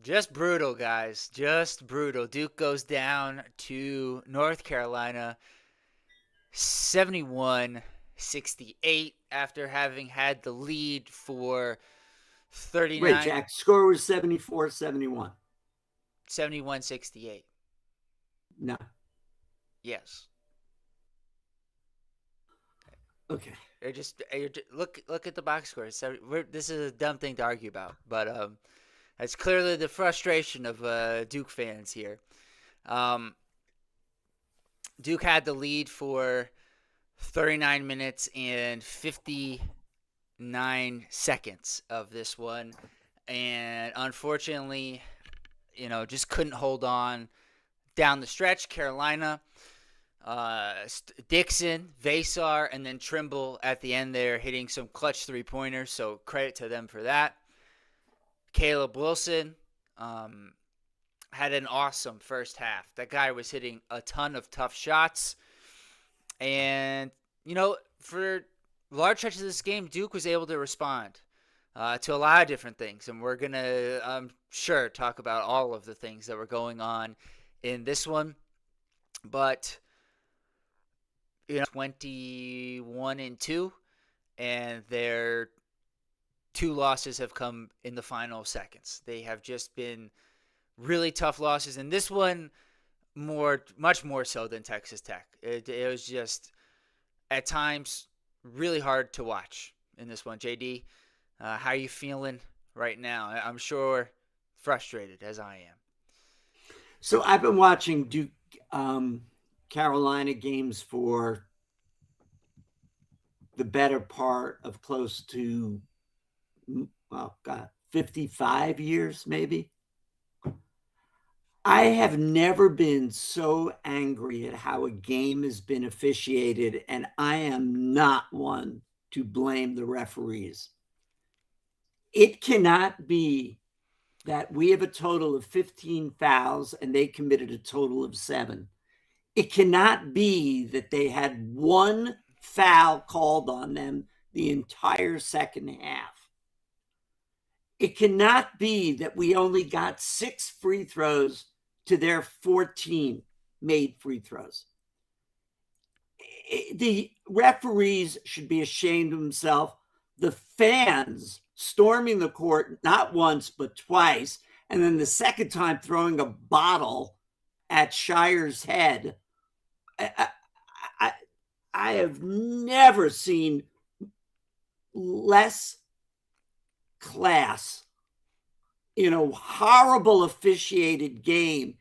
Just brutal, guys. Just brutal. Duke goes down to North Carolina 71-68 after having had the lead for Wait, 39 Jack, score was 74-71. 71-68. No. Yes. Okay. Look at the box score. This is a dumb thing to argue about, but that's clearly the frustration of Duke fans here. Um, Duke had the lead for 39 minutes and 59 seconds of this one, and unfortunately, just couldn't hold on down the stretch. Carolina, Dixon, Vasar, and then Trimble at the end there hitting some clutch three-pointers, so credit to them for that. Caleb Wilson had an awesome first half. That guy was hitting a ton of tough shots. And, for large stretches of this game, Duke was able to respond to a lot of different things. And we're going to, I'm sure, talk about all of the things that were going on in this one. But, 21-2, and their two losses have come in the final seconds. They have just been really tough losses. And this one, much more so than Texas Tech. It was just at times really hard to watch in this one. JD, how are you feeling right now? I'm sure frustrated as I am. So I've been watching Duke Carolina games for the better part of close to, well, God, 55 years, maybe. I have never been so angry at how a game has been officiated, and I am not one to blame the referees. It cannot be that we have a total of 15 fouls and they committed a total of 7. It cannot be that they had one foul called on them the entire second half. It cannot be that we only got 6 free throws to their 14 made free throws. The referees should be ashamed of themselves. The fans storming the court not once but twice, and then the second time throwing a bottle at Shire's head. I have never seen less class in a horrible officiated game,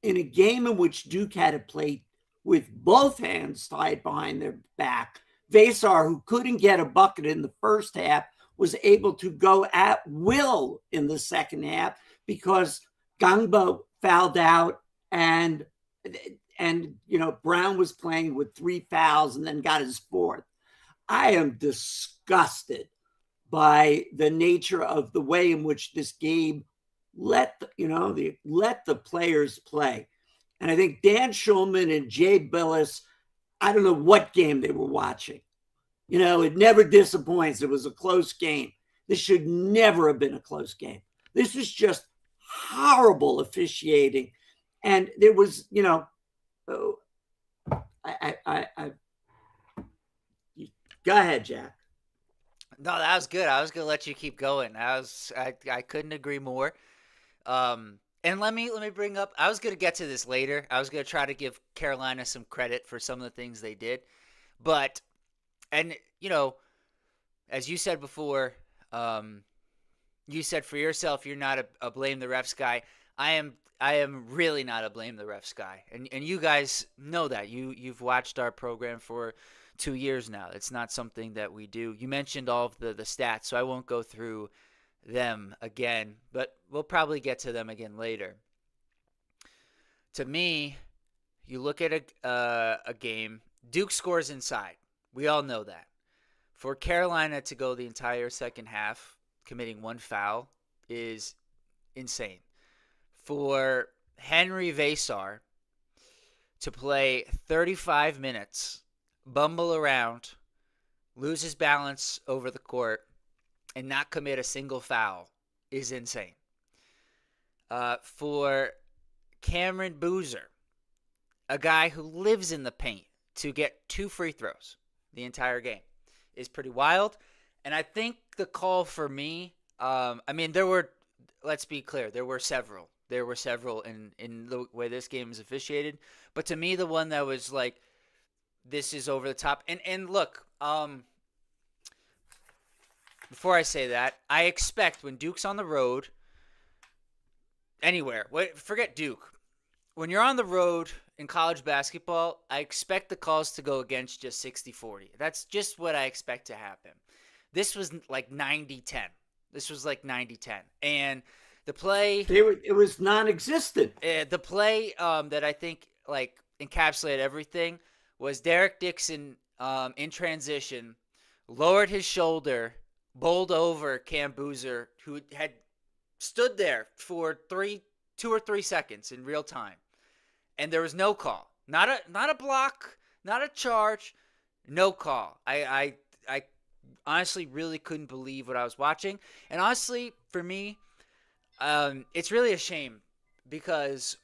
in a game in which Duke had to play with both hands tied behind their back. Vasar, who couldn't get a bucket in the first half, was able to go at will in the second half because Gangba fouled out and Brown was playing with 3 fouls and then got his 4th. I am disgusted by the nature of the way in which this game let the players play. And I think Dan Schulman and Jay Billis, I don't know what game they were watching. It never disappoints. It was a close game. This should never have been a close game. This was just horrible officiating. And there was, go ahead, Jack. No, that was good. I was gonna let you keep going. I couldn't agree more. And let me bring up. I was gonna get to this later. I was gonna try to give Carolina some credit for some of the things they did, but and as you said before, you said for yourself you're not a blame the refs guy. I am really not a blame the refs guy, and you guys know that. You've watched our program for 2 years now. It's not something that we do. You mentioned all of the stats, so I won't go through them again, but we'll probably get to them again later. To me, you look at a game, Duke scores inside. We all know that. For Carolina to go the entire second half committing 1 foul is insane. For Henry Vasar to play 35 minutes, bumble around, lose his balance over the court, and not commit a single foul is insane. for Cameron Boozer, a guy who lives in the paint, to get 2 free throws the entire game is pretty wild. And I think the call for me, I mean, let's be clear, there were several. There were several in the way this game is officiated. But to me, the one that was like, this is over the top. And look, before I say that, I expect when Duke's on the road, anywhere, forget Duke. When you're on the road in college basketball, I expect the calls to go against just 60-40. That's just what I expect to happen. This was like 90-10. This was like 90-10. And the play, it was non-existent. the play that I think like encapsulated everything was Derek Dixon in transition, lowered his shoulder, bowled over Cam Boozer, who had stood there for 2 or 3 seconds in real time, and there was no call. Not a block, not a charge, no call. I honestly really couldn't believe what I was watching, and honestly, for me, it's really a shame because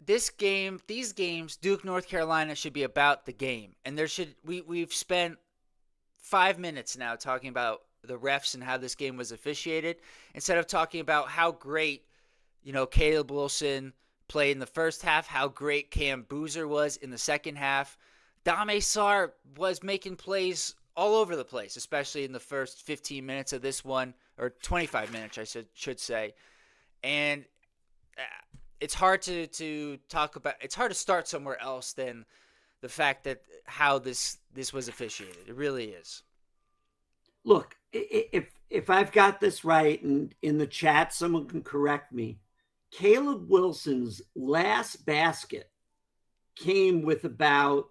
these games, Duke, North Carolina, should be about the game, and we've spent 5 minutes now talking about the refs and how this game was officiated, instead of talking about how great, Caleb Wilson played in the first half, how great Cam Boozer was in the second half. Dame Sarr was making plays all over the place, especially in the first 15 minutes of this one, or 25 minutes, I should say. And it's hard to talk about. It's hard to start somewhere else than the fact that how this was officiated. It really is. Look, if I've got this right, and in the chat someone can correct me, Caleb Wilson's last basket came with about,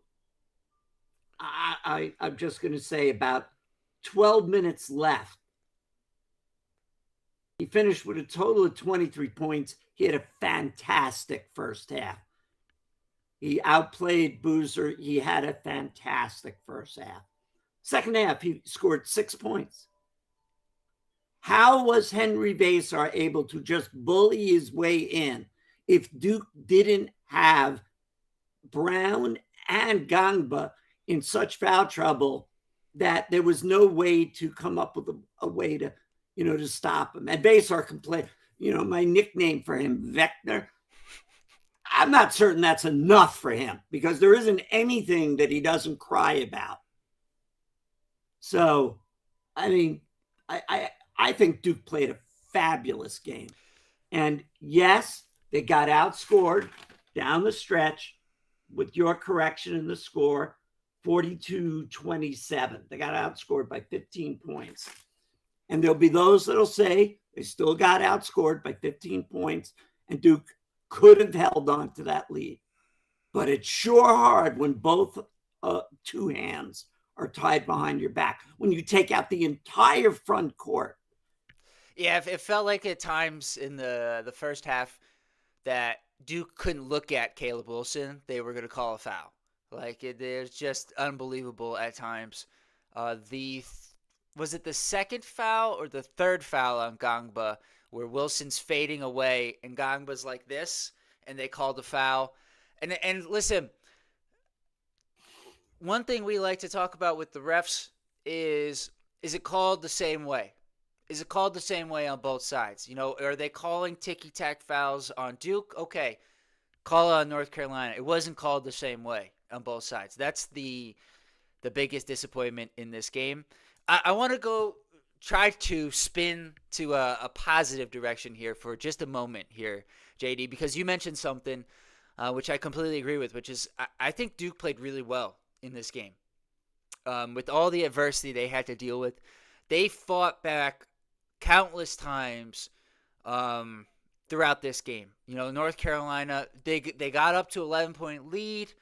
I'm just going to say, about 12 minutes left. He finished with a total of 23 points. He had a fantastic first half. He outplayed Boozer. He had a fantastic first half. Second half, he scored 6 points. How was Henry Vasar able to just bully his way in if Duke didn't have Brown and Gangba in such foul trouble that there was no way to come up with a way to, to stop him? And Vasar can play, my nickname for him, Vector. I'm not certain that's enough for him because there isn't anything that he doesn't cry about. So, I mean, I think Duke played a fabulous game. And yes, they got outscored down the stretch with your correction in the score, 42-27. They got outscored by 15 points. And there'll be those that'll say they still got outscored by 15 points and Duke could have held on to that lead. But it's sure hard when both two hands are tied behind your back, when you take out the entire front court. Yeah, it felt like at times in the first half that Duke couldn't look at Caleb Wilson. They were going to call a foul. Like, it's just unbelievable at times. Was it the second foul or the third foul on Gangba where Wilson's fading away and Gangba's like this and they called the foul? And listen, one thing we like to talk about with the refs is it called the same way? Is it called the same way on both sides? Are they calling ticky-tack fouls on Duke? Okay, call it on North Carolina. It wasn't called the same way on both sides. That's the biggest disappointment in this game. I want to try to spin to a positive direction here for just a moment here, JD, because you mentioned something which I completely agree with, which is I think Duke played really well in this game. With all the adversity they had to deal with, they fought back countless times throughout this game. North Carolina, they got up to 11-point lead.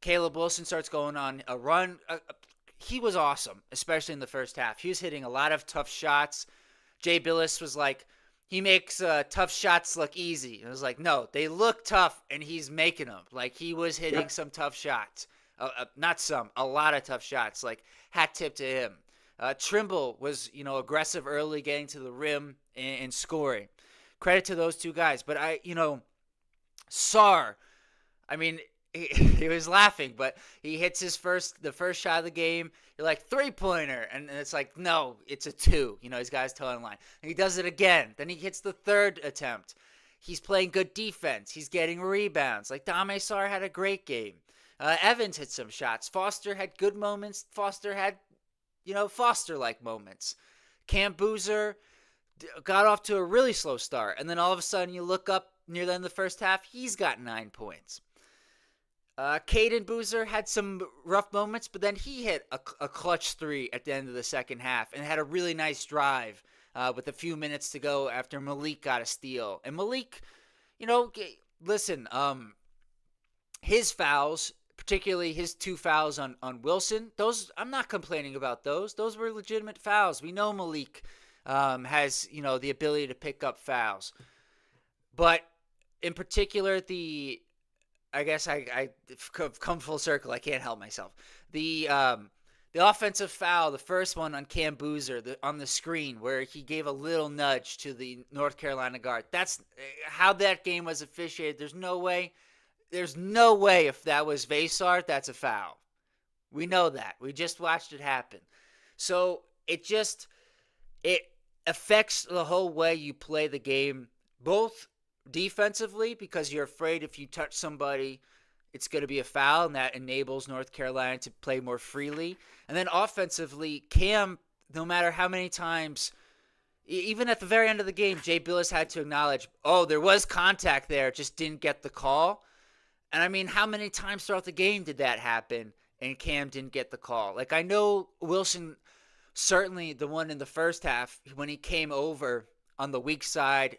Caleb Wilson starts going on a run. He was awesome, especially in the first half. He was hitting a lot of tough shots. Jay Billis was like, he makes tough shots look easy. And I was like, no, they look tough, and he's making them. Like, he was hitting some tough shots. Not some, a lot of tough shots. Like, hat tip to him. Trimble was, aggressive early, getting to the rim and scoring. Credit to those two guys. But Sar, I mean, he was laughing, but he hits the first shot of the game. You're like, 3-pointer. And it's like, no, it's a 2. He's got his toe on the line. And he does it again. Then he hits the third attempt. He's playing good defense. He's getting rebounds. Like, Dame Sar had a great game. Evans hit some shots. Foster had good moments. Foster had, Foster-like moments. Cam Boozer got off to a really slow start. And then all of a sudden you look up near the end of the first half, he's got 9 points. Caden Boozer had some rough moments, but then he hit a clutch 3 at the end of the second half and had a really nice drive with a few minutes to go after Malik got a steal. And Malik, listen, his fouls, particularly his 2 fouls on Wilson, those, I'm not complaining about those. Those were legitimate fouls. We know Malik has, the ability to pick up fouls. But in particular, I guess I've come full circle. I can't help myself. The offensive foul, the first one on Cam Boozer on the screen where he gave a little nudge to the North Carolina guard. That's how that game was officiated. There's no way if that was Vesart, that's a foul. We know that. We just watched it happen. So it affects the whole way you play the game, both defensively, because you're afraid if you touch somebody, it's going to be a foul, and that enables North Carolina to play more freely. And then offensively, Cam, no matter how many times, even at the very end of the game, Jay Billis had to acknowledge, there was contact there, just didn't get the call. And I mean, how many times throughout the game did that happen and Cam didn't get the call? Like, I know Wilson, certainly the one in the first half, when he came over on the weak side,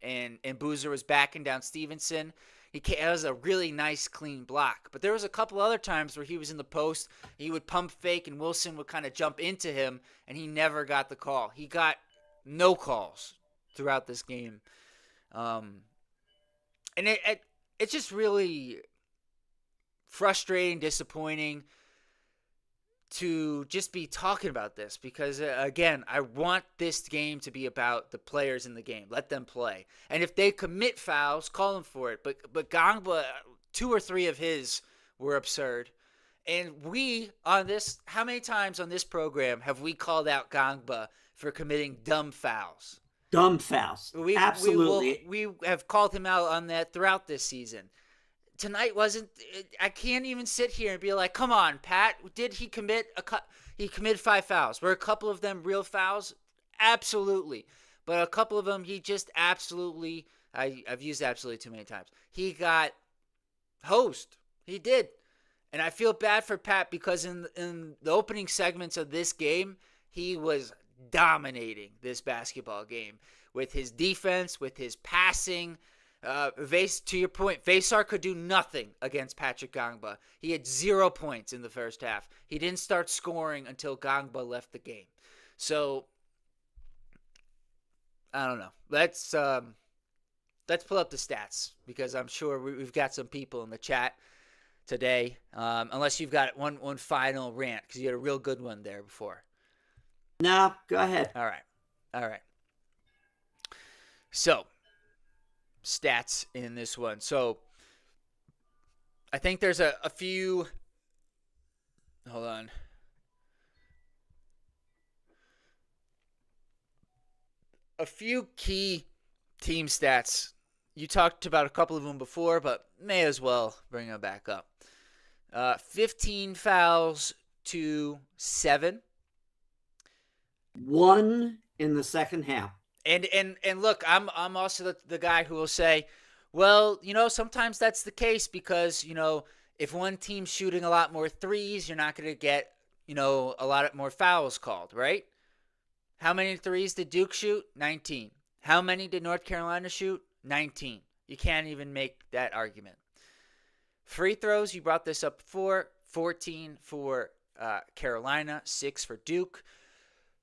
and Boozer was backing down Stevenson. It was a really nice, clean block. But there was a couple other times where he was in the post, he would pump fake, and Wilson would kind of jump into him, and he never got the call. He got no calls throughout this game. And it's just really frustrating, disappointing to just be talking about this because, again, I want this game to be about the players in the game. Let them play. And if they commit fouls, call them for it. But Gangba, 2 or 3 of his were absurd. And we, on this, how many times on this program have we called out Gangba for committing dumb fouls? Dumb fouls. Absolutely. We have called him out on that throughout this season. Tonight I can't even sit here and be like, come on, Pat, did he commit he committed 5 fouls? Were a couple of them real fouls? Absolutely. But a couple of them, he just absolutely, I've used absolutely too many times. He got hosed. He did. And I feel bad for Pat because in the opening segments of this game, he was dominating this basketball game with his defense, with his passing. To your point, Vesar could do nothing against Patrick Gangba. He had 0 points in the first half. He didn't start scoring until Gangba left the game. So, I don't know. Let's pull up the stats because I'm sure we've got some people in the chat today. Unless you've got one final rant because you had a real good one there before. No, go ahead. All right. So, stats in this one. So, I think there's a few. Hold on. A few key team stats. You talked about a couple of them before, but may as well bring them back up. 15 fouls to 7. 1 in the second half. And look, I'm also the guy who will say, well, sometimes that's the case because, if one team's shooting a lot more threes, you're not going to get, a lot more fouls called, right? How many threes did Duke shoot? 19. How many did North Carolina shoot? 19. You can't even make that argument. Free throws, you brought this up before, 14 for Carolina, 6 for Duke.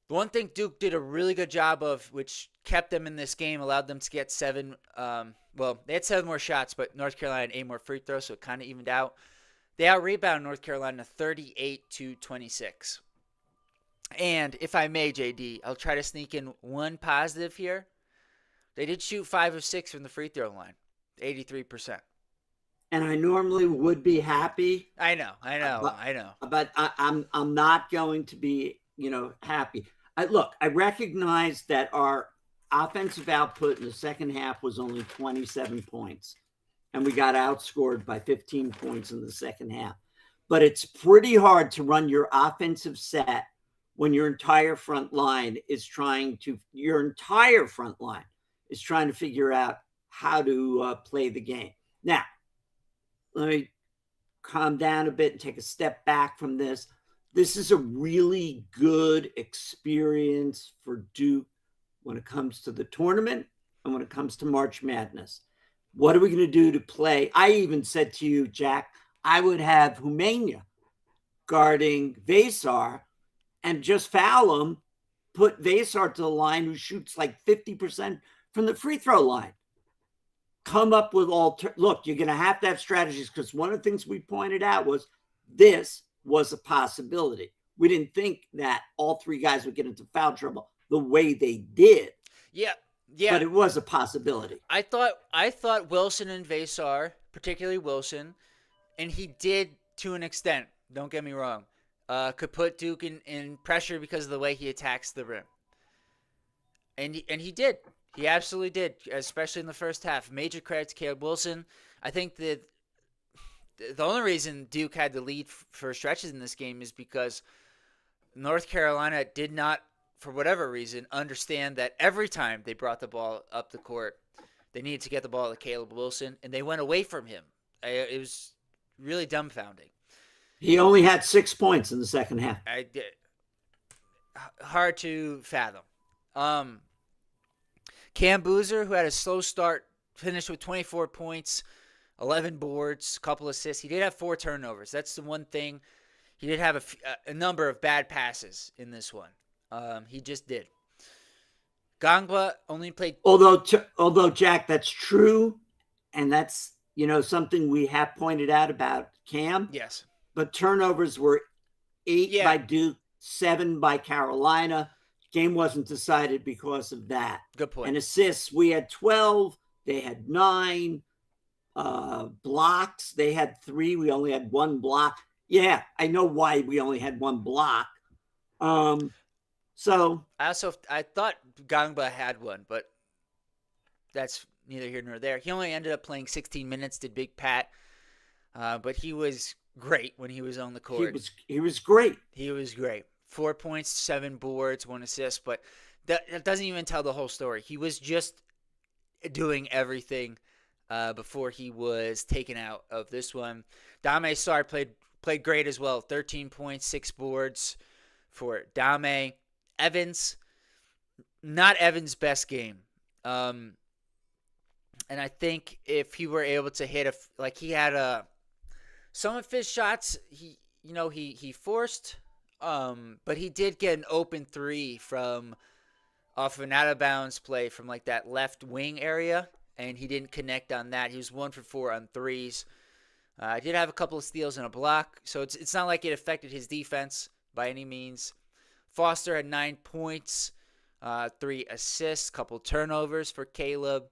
The one thing Duke did a really good job of, which kept them in this game, allowed them to get 7. They had 7 more shots, but North Carolina had 8 more free throws, so it kind of evened out. They out-rebounded North Carolina 38-26. And if I may, JD, I'll try to sneak in one positive here. They did shoot 5 of 6 from the free throw line, 83%. And I normally would be happy, I know, I know, but I know. I'm not going to be, happy. Look, I recognize that our offensive output in the second half was only 27 points, and we got outscored by 15 points in the second half. But it's pretty hard to run your offensive set when your entire front line is trying to figure out how to play the game. Now, let me calm down a bit and take a step back from this. This is a really good experience for Duke when it comes to the tournament and when it comes to March Madness. What are we going to do to play? I even said to you, Jack, I would have Humania guarding Vasar and just foul him, put Vasar to the line who shoots like 50% from the free throw line. Come up with look, you're going to have strategies, because one of the things we pointed out was this was a possibility. We didn't think that all three guys would get into foul trouble the way they did, Yeah, yeah. but it was a possibility. I thought Wilson and Vasar, particularly Wilson, and he did to an extent. Don't get me wrong. Could put Duke in pressure because of the way he attacks the rim, and he did. He absolutely did, especially in the first half. Major credit to Caleb Wilson. I think that the only reason Duke had the lead for stretches in this game is because North Carolina did not, for whatever reason, understand that every time they brought the ball up the court, they needed to get the ball to Caleb Wilson, and they went away from him. It was really dumbfounding. He only had 6 points in the second half. Hard to fathom. Um, Cam Boozer, who had a slow start, finished with 24 points, 11 boards, couple assists. He did have 4 turnovers. That's the one thing. He did have a number of bad passes in this one. He just did. Gangba only played. Although Jack, that's true, and that's something we have pointed out about Cam. Yes. But turnovers were 8 by Yeah. Duke, 7 by Carolina. Game wasn't decided because of that. Good point. And assists, we had 12. They had 9. Blocks, they had 3. We only had 1 block. Yeah, I know why we only had 1 block. So I thought Gangba had one, but that's neither here nor there. He only ended up playing 16 minutes. Did Big Pat, but he was great when he was on the court. He was great. He was great. 4 points, 7 boards, 1 assist, but that doesn't even tell the whole story. He was just doing everything before he was taken out of this one. Dame Sarr played great as well. 13 points, 6 boards for Dame. Evans, not Evans' best game. And I think if he were able to hit he had some of his shots he forced, but he did get an open 3 from off of an out of bounds play from like that left wing area, and he didn't connect on that. He was 1 for 4 on threes. He did have a couple of steals and a block, so it's not like it affected his defense by any means. Foster had 9 points, 3 assists, couple turnovers for Caleb.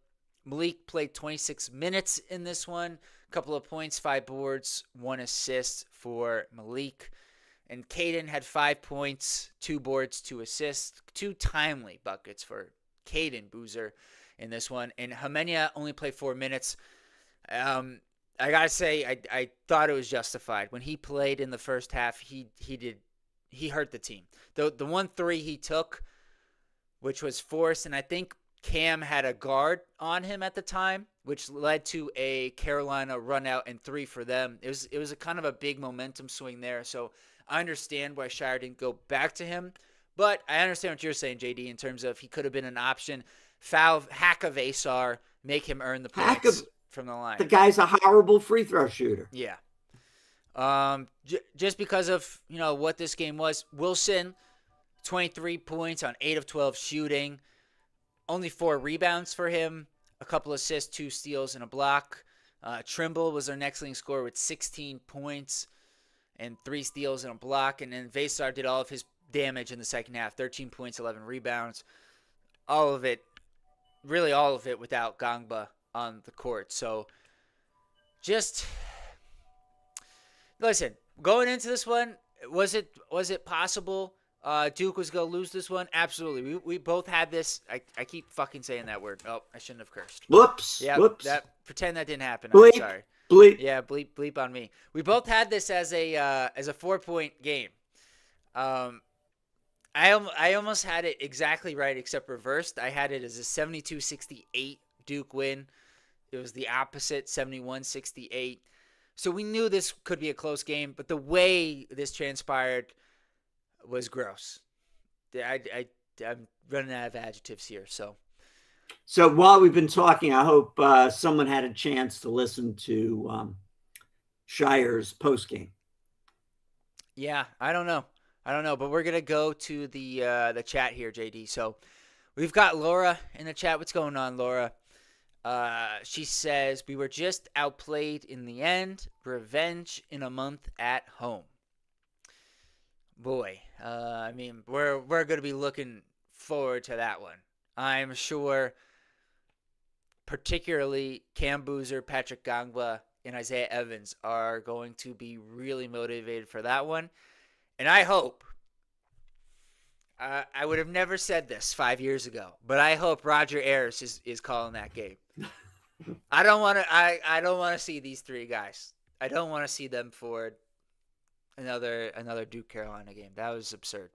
Malik played 26 minutes in this one, couple of points, 5 boards, 1 assist for Malik. And Caden had 5 points, 2 boards, 2 assists, 2 timely buckets for Caden Boozer in this one. And Humania only played 4 minutes. I gotta say, I thought it was justified. When he played in the first half, he hurt the team. The 1 3 he took, which was forced, and I think Cam had a guard on him at the time, which led to a Carolina run out and 3 for them. It was a kind of a big momentum swing there. So I understand why Shire didn't go back to him, but I understand what you're saying, JD, in terms of he could have been an option. Hack of Asar, make him earn the points from the line. The guy's a horrible free throw shooter. Yeah. Just because of what this game was. Wilson, 23 points on 8 of 12 shooting, only 4 rebounds for him, a couple assists, 2 steals, and a block. Trimble was our next leading scorer with 16 points and 3 steals and a block, and then Vasar did all of his damage in the second half. 13 points, 11 rebounds. All of it, really all of it without Gangba on the court. So just listen, going into this one, was it possible Duke was going to lose this one? Absolutely. We both had this. I keep fucking saying that word. Oh, I shouldn't have cursed. Whoops. Yeah, Whoops. pretend that didn't happen. I'm Bleep. sorry. Bleep. Yeah, bleep on me. We both had this as a 4-point game. Um, I almost had it exactly right except reversed. I had it as a 72-68 Duke win. It was the opposite, 71-68. So we knew this could be a close game, but the way this transpired was gross. I'm running out of adjectives here. So while we've been talking, I hope someone had a chance to listen to Shire's postgame. Yeah, I don't know, but we're gonna go to the chat here, JD. So we've got Laura in the chat. What's going on, Laura? She says we were just outplayed in the end. Revenge in a month at home. Boy, I mean, we're going to be looking forward to that one. I'm sure, particularly Cam Boozer, Patrick Gangba, and Isaiah Evans are going to be really motivated for that one. And I hope, I would have never said this 5 years ago, but I hope Roger Ayers is calling that game. I don't want to see these three guys. I don't want to see them for another Duke Carolina game. That was absurd.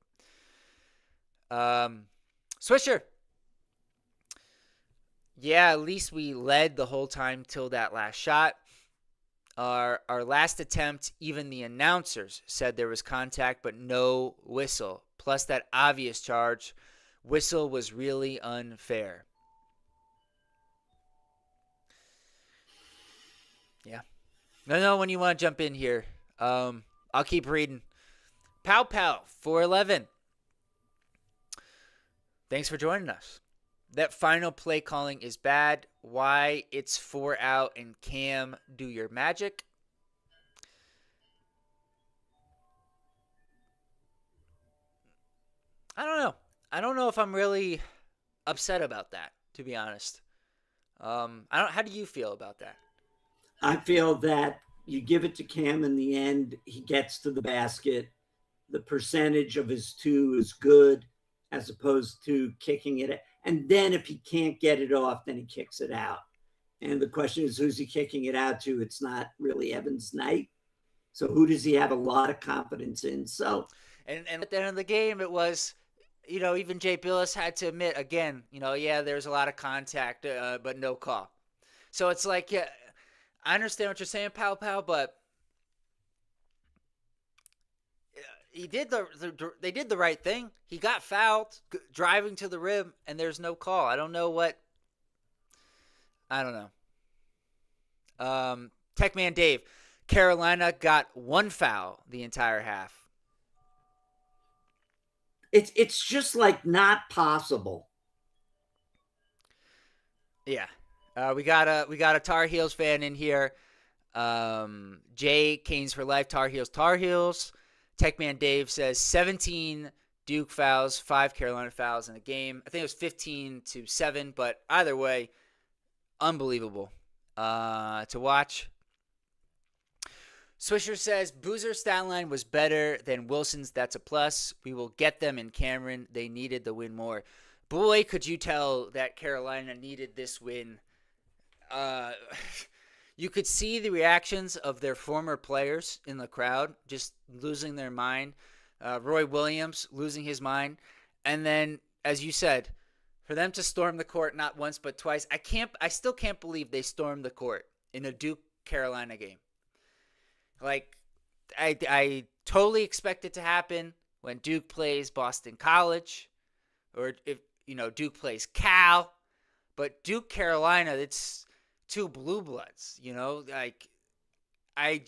Swisher. Yeah, at least we led the whole time till that last shot. Our last attempt, even the announcers said there was contact but no whistle. Plus that obvious charge. Whistle was really unfair. Yeah. No, when you want to jump in here. I'll keep reading. Pow Pow 411. Thanks for joining us. That final play calling is bad. Why it's 4 out and Cam do your magic? I don't know. I don't know if I'm really upset about that, to be honest. How do you feel about that? I feel that you give it to Cam in the end, he gets to the basket. The percentage of his two is good as opposed to kicking it. And then if he can't get it off, then he kicks it out. And the question is, who's he kicking it out to? It's not really Evans' night. So who does he have a lot of confidence in? So, and at the end of the game, it was, even Jay Billis had to admit again, yeah, there's a lot of contact, but no call. So it's like, yeah, I understand what you're saying, Pow, but they did the right thing. He got fouled driving to the rim, and there's no call. I don't know. Techman Dave, Carolina got one foul the entire half. It's just like not possible. Yeah. We got a Tar Heels fan in here. Jay Canes for life. Tar Heels. Techman Dave says 17 Duke fouls, 5 Carolina fouls in a game. I think it was 15-7, but either way, unbelievable to watch. Swisher says Boozer's stat line was better than Wilson's. That's a plus. We will get them in Cameron. They needed the win more. Boy, could you tell that Carolina needed this win. You could see the reactions of their former players in the crowd just losing their mind. Roy Williams losing his mind. And then, as you said, for them to storm the court not once but twice, I still can't believe they stormed the court in a Duke Carolina game. Like, I totally expect it to happen when Duke plays Boston College, or if Duke plays Cal. But Duke Carolina, it's two blue bloods. Like, I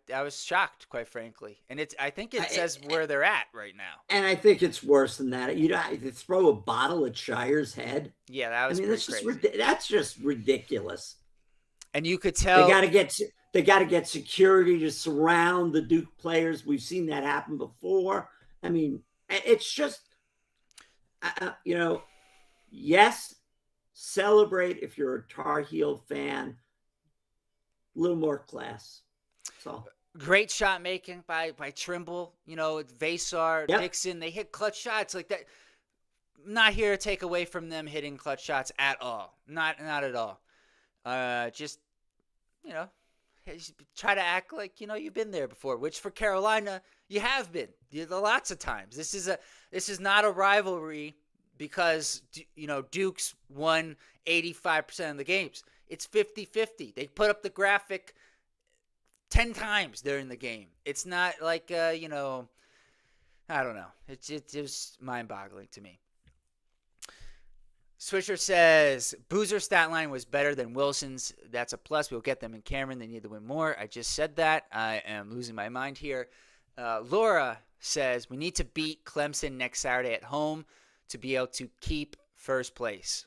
was shocked, quite frankly, and I think it says where they're at right now. And I think it's worse than that. You throw a bottle at Shire's head. Yeah, that was crazy. That's just ridiculous. And you could tell they got to get security to surround the Duke players. We've seen that happen before. I mean, it's just, yes, celebrate if you're a Tar Heel fan, a little more class. So, Great shot making by Trimble. Vasar, yep. Dixon, they hit clutch shots like that. Not here to take away from them hitting clutch shots at all. Not at all. Just you know, try to act like you've been there before. Which for Carolina, you have been lots of times. This is not a rivalry because Duke's won 85% of the games. It's 50-50. They put up the graphic 10 times during the game. It's not like I don't know. It's just mind-boggling to me. Swisher says Boozer's stat line was better than Wilson's. That's a plus. We'll get them in Cameron. They need to win more. I just said that. I am losing my mind here. Laura says we need to beat Clemson next Saturday at home to be able to keep first place.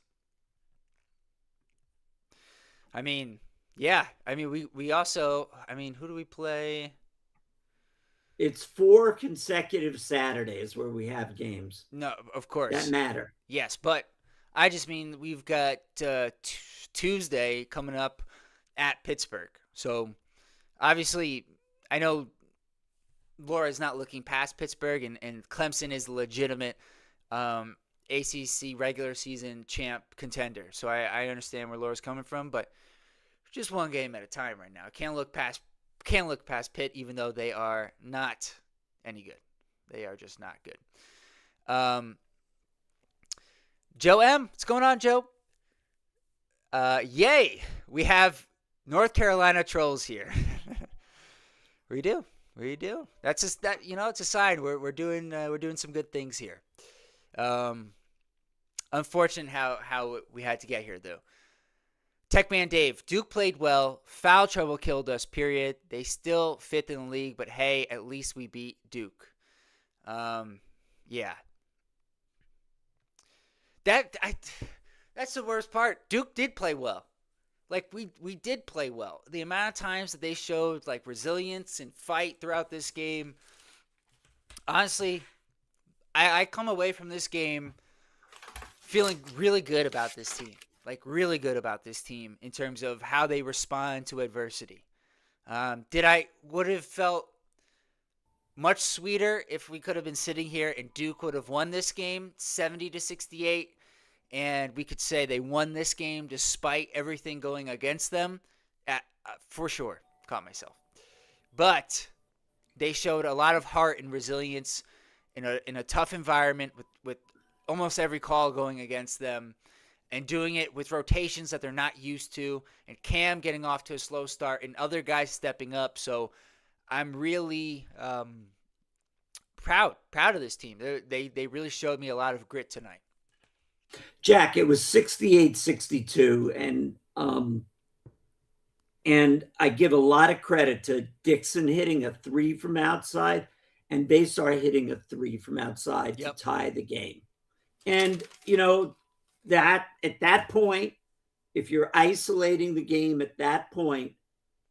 I mean, yeah. I mean, we also. I mean, who do we play? It's 4 consecutive Saturdays where we have games No, of that course. matter. Yes, but I just mean we've got Tuesday coming up at Pittsburgh. So obviously, I know Laura's not looking past Pittsburgh, and Clemson is the legitimate ACC regular season champ contender. So I understand where Laura's coming from, but just one game at a time right now. Can't look past Pitt, even though they are not any good. They are just not good. Joe M, what's going on, Joe? Yay, we have North Carolina trolls here. we do. We do. That's just that. It's a sign we're doing some good things here. Unfortunate how we had to get here though. Techman Dave, Duke played well. Foul trouble killed us. Period. They still fifth in the league, but hey, at least we beat Duke. Yeah. That's the worst part. Duke did play well. Like we did play well. The amount of times that they showed like resilience and fight throughout this game. Honestly, I come away from this game feeling really good about this team. Like really good about this team in terms of how they respond to adversity. Would have felt much sweeter if we could have been sitting here and Duke would have won this game 70-68, and we could say they won this game despite everything going against them. For sure, caught myself. But they showed a lot of heart and resilience in a tough environment with almost every call going against them, and doing it with rotations that they're not used to, and Cam getting off to a slow start, and other guys stepping up. So I'm really proud of this team. They really showed me a lot of grit tonight. Jack, it was 68-62, and I give a lot of credit to Dixon hitting a three from outside and Basar hitting a three from outside to Yep. tie the game. And that at that point, if you're isolating the game at that point,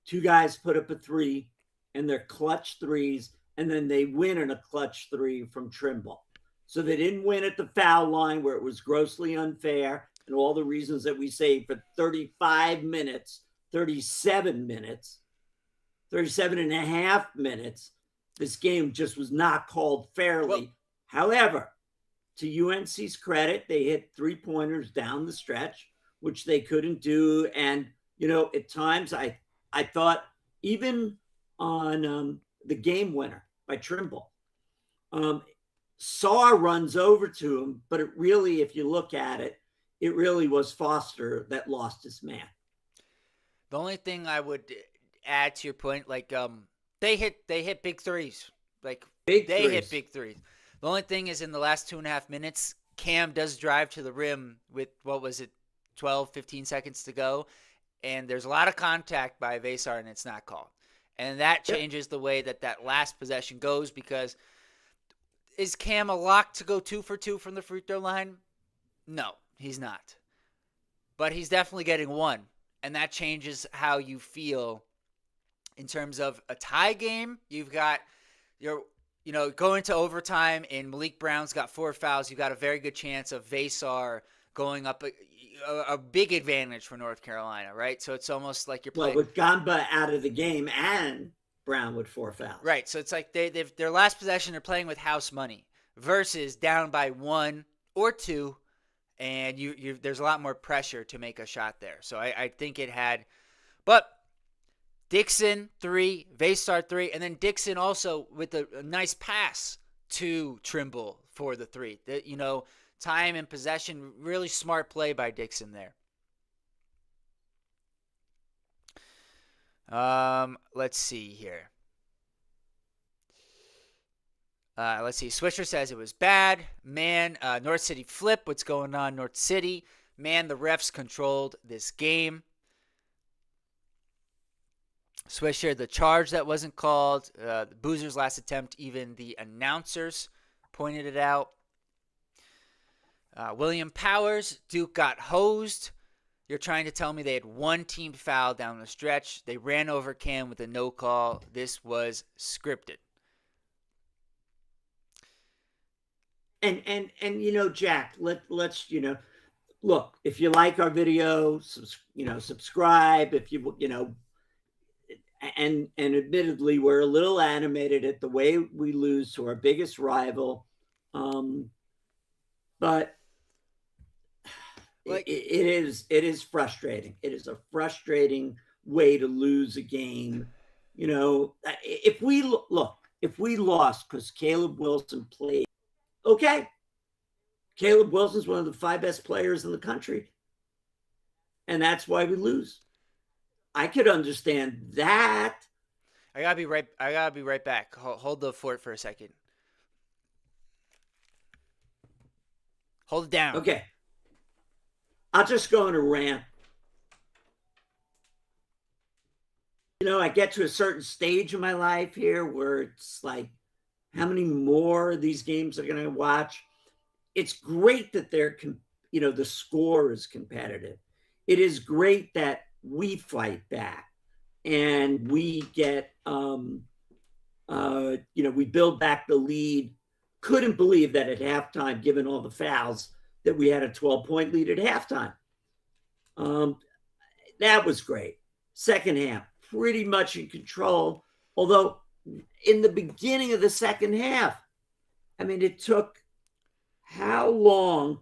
two guys put up a three and they're clutch threes, and then they win in a clutch three from Trimble. So they didn't win at the foul line where it was grossly unfair and all the reasons that we say for 35 minutes, 37 minutes, 37 and a half minutes, this game just was not called fairly. Well, However, to UNC's credit, they hit three-pointers down the stretch, which they couldn't do. And, at times I thought even on the game winner by Trimble, Saw runs over to him, but it really, if you look at it, it really was Foster that lost his man. the only thing I would add to your point, like they hit big threes. Like Big they hit threes. big threes. The only thing is in the last 2.5 minutes, Cam does drive to the rim with, what was it, 12, 15 seconds to go. And there's a lot of contact by Vasar, and it's not called. And that changes the way that last possession goes, because is Cam a lock to go 2 for 2 from the free throw line? No, he's not. But he's definitely getting one. And that changes how you feel in terms of a tie game. You've got going to overtime and Malik Brown's got 4 fouls, you got a very good chance of Vasar going up a big advantage for North Carolina, right? So it's almost like you're Well, playing. with Gamba out of the game and Brown with 4 fouls. Right. So it's like they've their last possession, they're playing with house money versus down by 1 or 2, and there's a lot more pressure to make a shot there. So I think it had, but Dixon 3, Vasar 3, and then Dixon also with a nice pass to Trimble for the 3. Time and possession, really smart play by Dixon there. Let's see here. Let's see. Swisher says it was bad. Man, North City flip. What's going on, North City? Man, the refs controlled this game. Swisher, the charge that wasn't called, the Boozer's last attempt, even the announcers pointed it out. William Powers, Duke got hosed. You're trying to tell me they had one team foul down the stretch. They ran over Cam with a no call. This was scripted. And Jack, let's look, if you like our video, subscribe. If and admittedly, we're a little animated at the way we lose to our biggest rival, but it is frustrating. It is a frustrating way to lose a game. If we lost because Caleb Wilson played, okay, Caleb Wilson's one of the 5 best players in the country, and that's why we lose. I could understand that. I gotta be right back. Hold the fort for a second. Hold it down. Okay. I'll just go on a rant. I get to a certain stage in my life here where it's like, how many more of these games are going to watch? It's great that the score is competitive. It is great that we fight back and we get, we build back the lead. Couldn't believe that at halftime, given all the fouls, that we had a 12-point lead at halftime. That was great. Second half, pretty much in control. Although in the beginning of the second half, it took how long?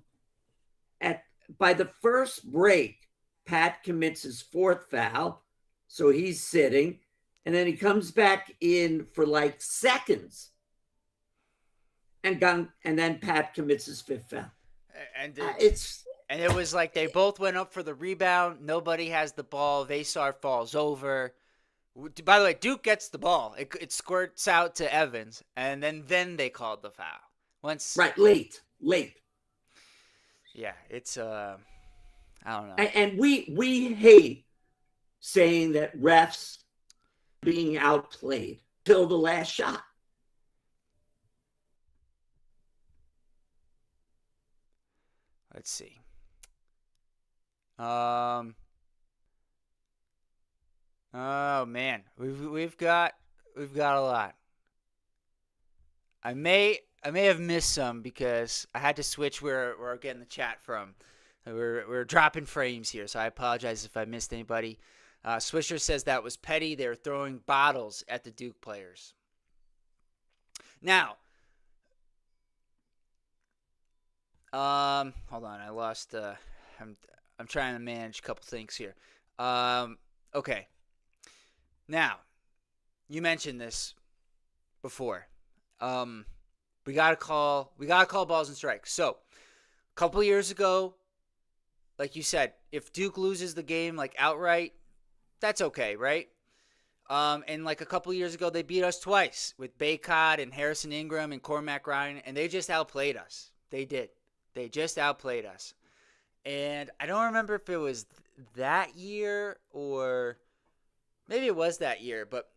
By the first break, Pat commits his 4th foul, so he's sitting, and then he comes back in for like seconds, and then Pat commits his 5th foul. And it was like they both went up for the rebound. Nobody has the ball. Vasar falls over. By the way, Duke gets the ball. It squirts out to Evans, and then they called the foul. Right, late. Yeah, it's I don't know. And we hate saying that refs being outplayed till the last shot. Let's see. Oh man, we've got a lot. I may have missed some because I had to switch where we're getting the chat from. We're dropping frames here, so I apologize if I missed anybody. Swisher says that was petty. They were throwing bottles at the Duke players. Now, hold on. I lost. I'm trying to manage a couple things here. Okay. Now, you mentioned this before. We gotta call balls and strikes. So, a couple years ago, like you said, if Duke loses the game like outright, that's okay, right? And like a couple years ago, they beat us twice with Baycott and Harrison Ingram and Cormac Ryan, and they just outplayed us. They did. They just outplayed us. And I don't remember if it was that year or maybe it was that year, but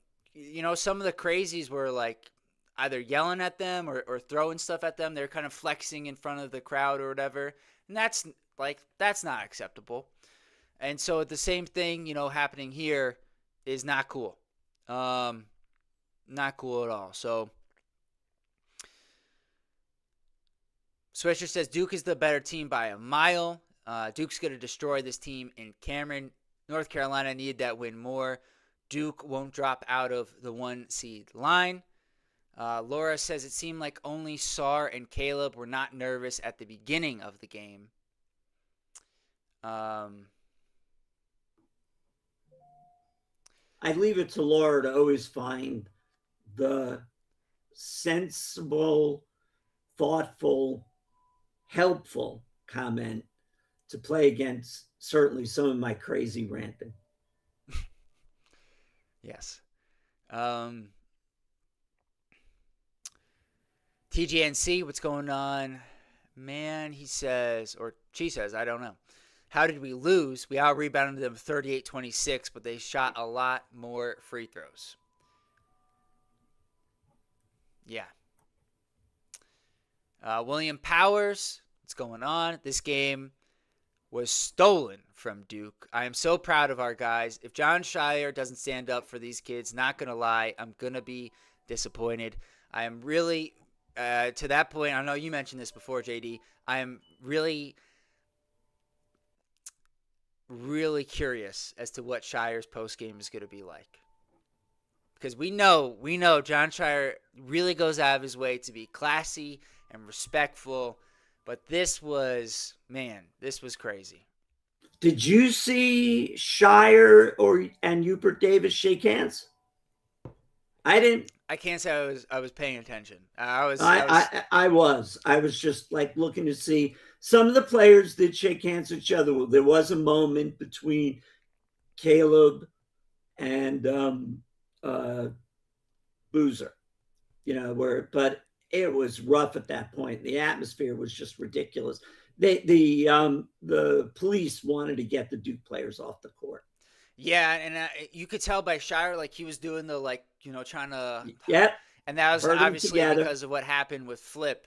some of the crazies were like either yelling at them or throwing stuff at them. They're kind of flexing in front of the crowd or whatever. And that's not acceptable. And so the same thing, happening here is not cool. Not cool at all. So Swisher says Duke is the better team by a mile. Duke's going to destroy this team in Cameron. North Carolina needed that win more. Duke won't drop out of the 1 seed line. Laura says it seemed like only Sar and Caleb were not nervous at the beginning of the game. I leave it to Laura to always find the sensible, thoughtful, helpful comment to play against certainly some of my crazy ranting. Yes. TGNC, what's going on? Man, he says, or she says, I don't know. How did we lose? We out rebounded them 38-26, but they shot a lot more free throws. Yeah. William Powers, what's going on? This game was stolen from Duke. I am so proud of our guys. If John Shire doesn't stand up for these kids, not going to lie, I'm going to be disappointed. I am really, to that point, I know you mentioned this before, JD. I am really, really curious as to what Shire's postgame is going to be like. Because we know John Shire really goes out of his way to be classy and respectful. But this was crazy. Did you see Shire and Hubert Davis shake hands? I didn't. I can't say I was paying attention. I was just like looking to see. Some of the players did shake hands with each other. There was a moment between Caleb and Boozer, but it was rough at that point. The atmosphere was just ridiculous. The police wanted to get the Duke players off the court. Yeah, and you could tell by Shire, like, he was doing the, trying to. Yep. And that was obviously because of what happened with Flip.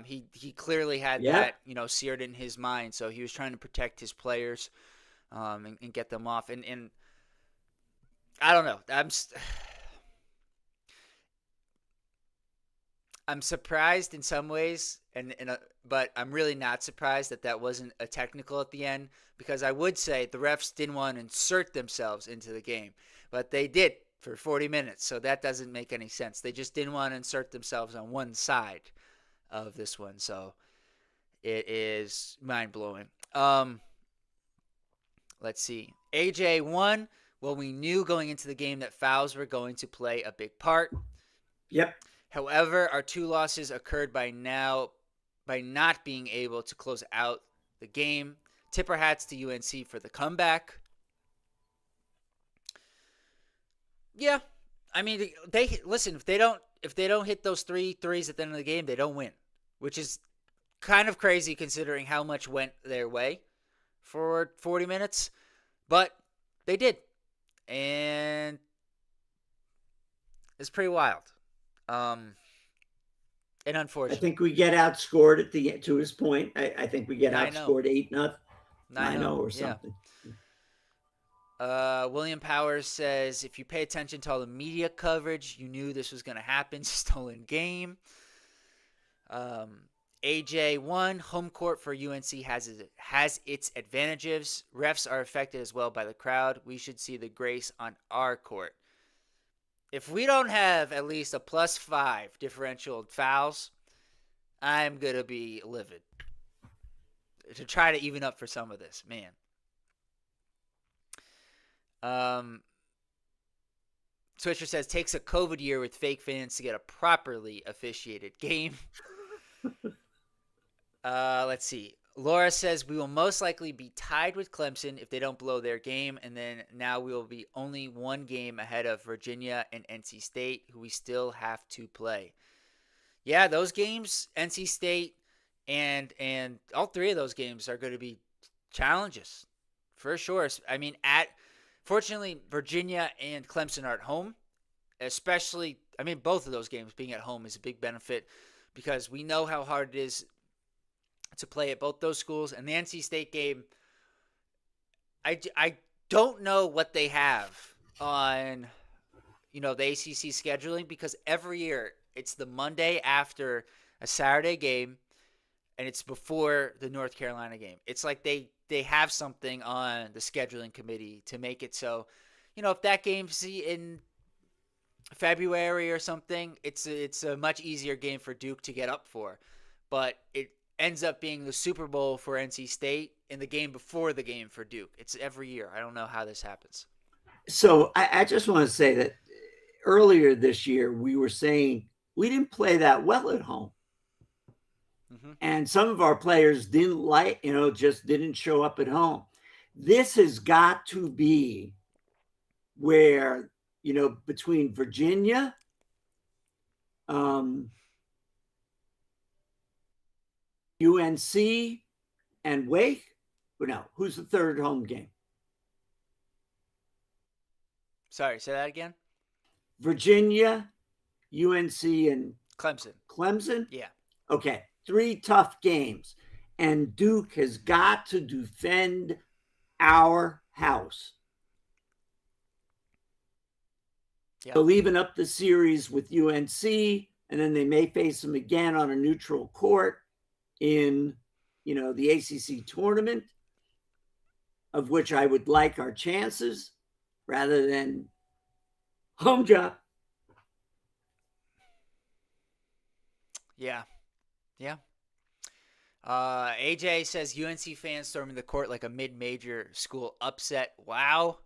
He clearly had that, seared in his mind. So he was trying to protect his players and get them off. And I don't know. I'm surprised in some ways, but I'm really not surprised that wasn't a technical at the end, because I would say the refs didn't want to insert themselves into the game, but they did for 40 minutes, so that doesn't make any sense. They just didn't want to insert themselves on one side of this one, so it is mind-blowing. Let's see. AJ won. Well, we knew going into the game that fouls were going to play a big part. Yep. However, our 2 losses occurred by not being able to close out the game. Tipper hats to UNC for the comeback. Yeah, I mean, they listen. If they don't hit those 3 threes at the end of the game, they don't win, which is kind of crazy considering how much went their way for 40 minutes. But they did, and it's pretty wild. And unfortunate. I think we get outscored to his point. I think we get outscored 8-0, 9-0 or something. Yeah. William Powers says, if you pay attention to all the media coverage, you knew this was going to happen. Stolen game. AJ won. Home court for UNC has its advantages. Refs are affected as well by the crowd. We should see the grace on our court. If we don't have at least a +5 differential fouls, I'm going to be livid to try to even up for some of this, man. Switcher says, takes a COVID year with fake fans to get a properly officiated game. Let's see. Laura says, we will most likely be tied with Clemson if they don't blow their game, and then now we will be only 1 game ahead of Virginia and NC State, who we still have to play. Yeah, those games, NC State and all 3 of those games are going to be challenges for sure. I mean, fortunately, Virginia and Clemson are at home, especially, I mean, both of those games being at home is a big benefit because we know how hard it is to play at both those schools. And the NC State game, I don't know what they have on, the ACC scheduling, because every year it's the Monday after a Saturday game, and it's before the North Carolina game. It's like they have something on the scheduling committee to make it so, if that game's in February or something, it's a much easier game for Duke to get up for. But it ends up being the Super Bowl for NC State in the game before the game for Duke. It's every year. I don't know how this happens. So I just want to say that earlier this year, we were saying we didn't play that well at home. Mm-hmm. And some of our players didn't just didn't show up at home. This has got to be where, between Virginia, UNC, and Wake. No, who's the third home game? Sorry, say that again. Virginia, UNC, and Clemson. Clemson. Yeah. Okay, 3 tough games. And Duke has got to defend our house. Yeah. So leaving up the series with UNC, and then they may face them again on a neutral court in, the ACC tournament, of which I would like our chances rather than home job. Yeah. Yeah. AJ says UNC fans storming the court like a mid-major school upset. Wow.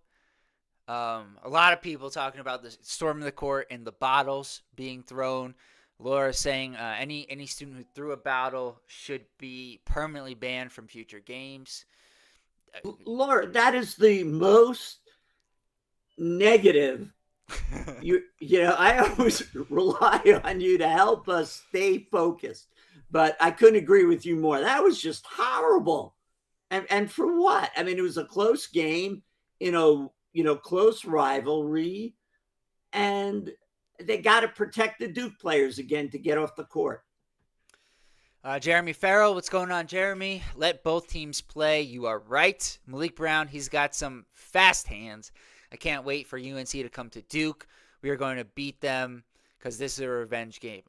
A lot of people talking about the storming the court and the bottles being thrown. Laura saying any student who threw a bottle should be permanently banned from future games. Laura, that is the most negative. I always rely on you to help us stay focused, but I couldn't agree with you more. That was just horrible. And for what? I mean, it was a close game, close rivalry, and they got to protect the Duke players again to get off the court. Jeremy Farrell, what's going on, Jeremy? Let both teams play. You are right. Malik Brown, he's got some fast hands. I can't wait for UNC to come to Duke. We are going to beat them because this is a revenge game.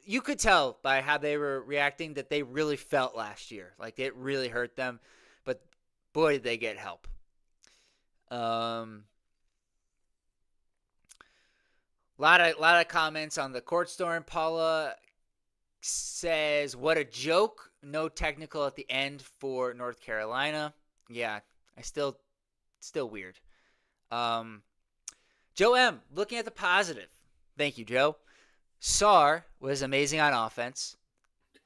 You could tell by how they were reacting that they really felt last year. Like, it really hurt them. But, boy, did they get help. Lot of comments on the court storm. Paula says, "What a joke! No technical at the end for North Carolina." Yeah, still weird. Joe M, looking at the positive. Thank you, Joe. Sarr was amazing on offense.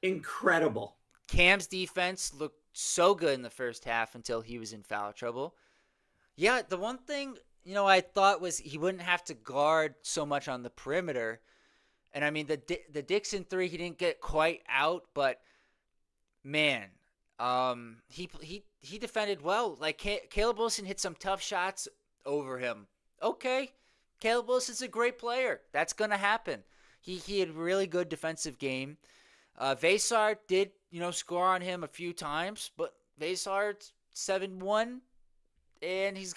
Incredible. Cam's defense looked so good in the first half until he was in foul trouble. Yeah, the one thing I thought was he wouldn't have to guard so much on the perimeter. And I mean, the Dixon 3, he didn't get quite out, but man, he defended well. Like, Caleb Wilson hit some tough shots over him. Okay, Caleb Wilson's a great player. That's gonna happen. He had a really good defensive game. Vesar did score on him a few times, but Vesar's 7-1. And he's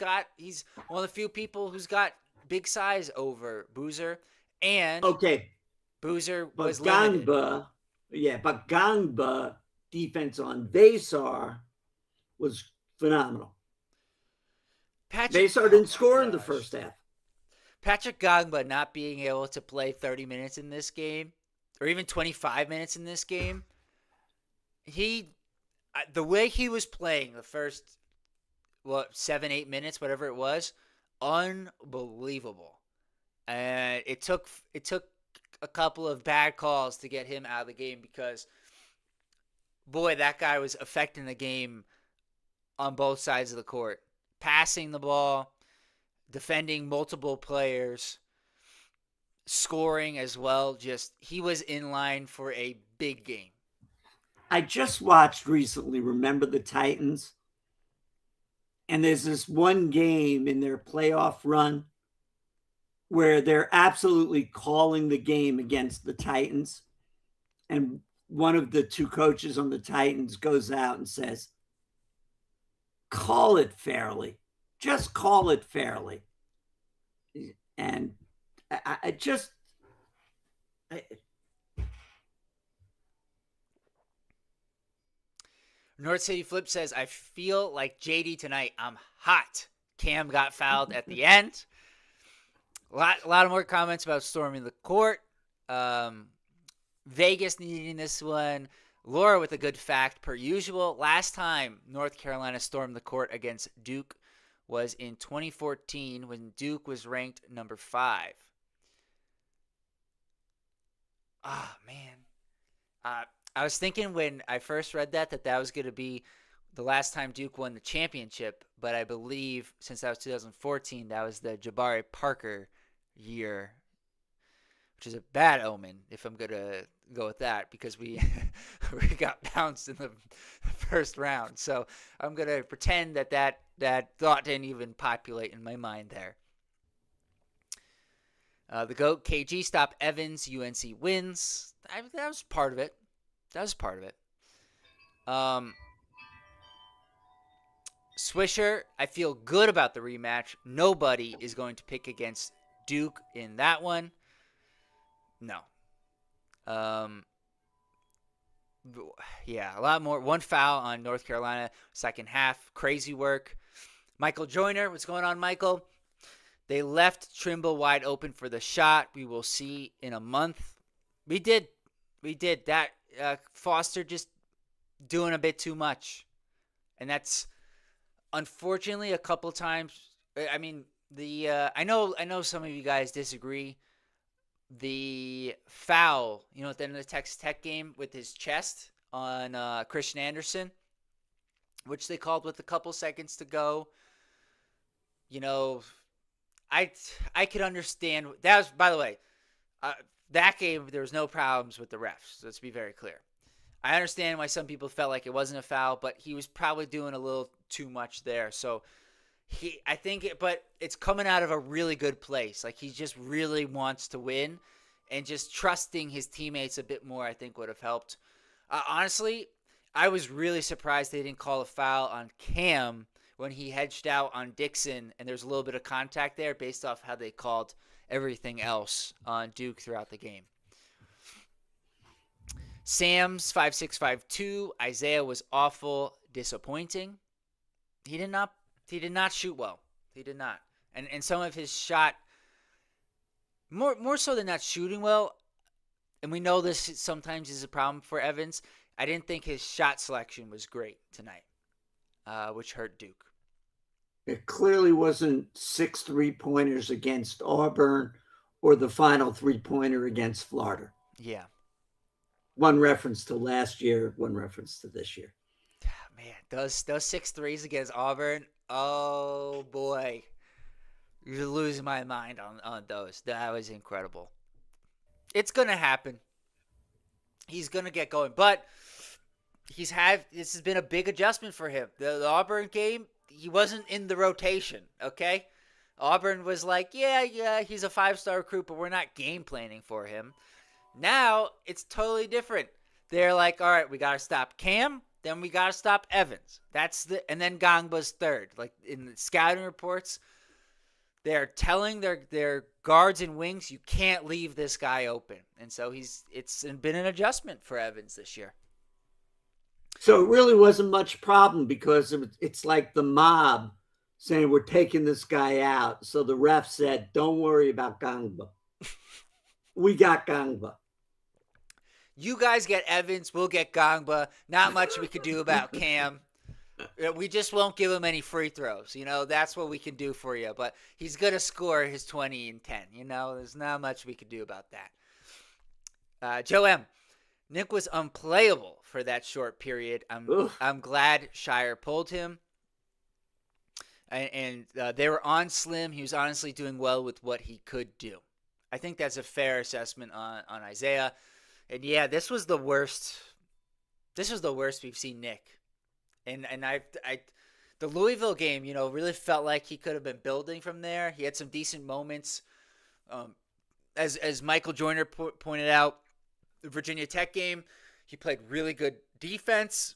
one of the few people who's got big size over Boozer. And okay, Boozer but was limited. But Gangba defense on Vesar was phenomenal. Vesar didn't score in the first half. Patrick Gangba not being able to play 30 minutes in this game, or even 25 minutes in this game, the way he was playing the first 7-8 minutes, whatever it was, unbelievable. And it took a couple of bad calls to get him out of the game because, boy, that guy was affecting the game on both sides of the court. Passing the ball, defending multiple players, scoring as well. Just, he was in line for a big game. I just watched recently, Remember the Titans? And there's this one game in their playoff run where they're absolutely calling the game against the Titans. And one of the two coaches on the Titans goes out and says, "Call it fairly. Just call it fairly." And North City Flip says, I feel like JD tonight. I'm hot. Cam got fouled at the end. A lot of more comments about storming the court. Um, Vegas needing this one. Laura with a good fact, per usual. Last time North Carolina stormed the court against Duke was in 2014 when Duke was ranked number 5. Ah, man. Uh, I was thinking when I first read that was going to be the last time Duke won the championship, but I believe since that was 2014, that was the Jabari Parker year, which is a bad omen if I'm going to go with that because we we got bounced in the first round. So I'm going to pretend that thought didn't even populate in my mind there. The GOAT KG stop Evans. UNC wins. That was part of it. That was part of it. Swisher, I feel good about the rematch. Nobody is going to pick against Duke in that one. No. Um, yeah, a lot more. One foul on North Carolina, second half. Crazy work. Michael Joyner, what's going on, Michael? They left Trimble wide open for the shot. We will see in a month. We did. That Foster just doing a bit too much. And that's unfortunately a couple times. I mean, I know some of you guys disagree. The foul, at the end of the Texas Tech game with his chest on Christian Anderson, which they called with a couple seconds to go. I could understand that was, by the way, that game there was no problems with the refs. Let's be very clear. I understand why some people felt like it wasn't a foul, but he was probably doing a little too much there. So but it's coming out of a really good place. Like he just really wants to win, and just trusting his teammates a bit more, I think would have helped. Honestly, I was really surprised they didn't call a foul on Cam when he hedged out on Dixon, and there's a little bit of contact there based off how they called everything else on Duke throughout the game. Sam's 5652. Isaiah was awful, disappointing. He did not shoot well. He did not. And some of his shot more so than not shooting well, and we know this sometimes is a problem for Evans. I didn't think his shot selection was great tonight, which hurt Duke. It clearly wasn't 6 3-pointers against Auburn or the final 3-pointer against Florida. Yeah. One reference to last year, one reference to this year. Man, those 6 threes against Auburn, oh boy. You're losing my mind on those. That was incredible. It's going to happen. He's going to get going. But this has been a big adjustment for him. The Auburn game, he wasn't in the rotation, okay? Auburn was like, yeah, he's a 5-star recruit, but we're not game planning for him. Now, it's totally different. They're like, all right, we got to stop Cam, then we got to stop Evans. And then Gangba's third. Like, in the scouting reports, they're telling their guards and wings, you can't leave this guy open. And so it's been an adjustment for Evans this year. So it really wasn't much problem because it's like the mob saying we're taking this guy out. So the ref said, don't worry about Gangba. We got Gangba. You guys get Evans, we'll get Gangba. Not much we could do about Cam. We just won't give him any free throws. That's what we can do for you. But he's going to score his 20 and 10. There's not much we could do about that. Joe M. Nick was unplayable for that short period. I'm glad Shire pulled him. And they were on Slim. He was honestly doing well with what he could do. I think that's a fair assessment on Isaiah. And yeah, this was the worst. This was the worst we've seen Nick. And the Louisville game, really felt like he could have been building from there. He had some decent moments. As Michael Joyner pointed out, the Virginia Tech game, he played really good defense.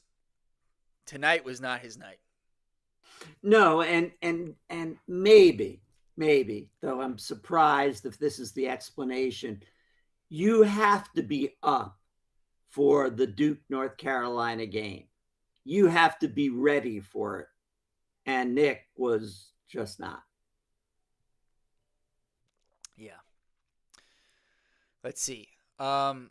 Tonight was not his night. No, and maybe, though I'm surprised if this is the explanation, you have to be up for the Duke North Carolina game. you have to be ready for it. And Nick was just not. Yeah. Let's see. Um,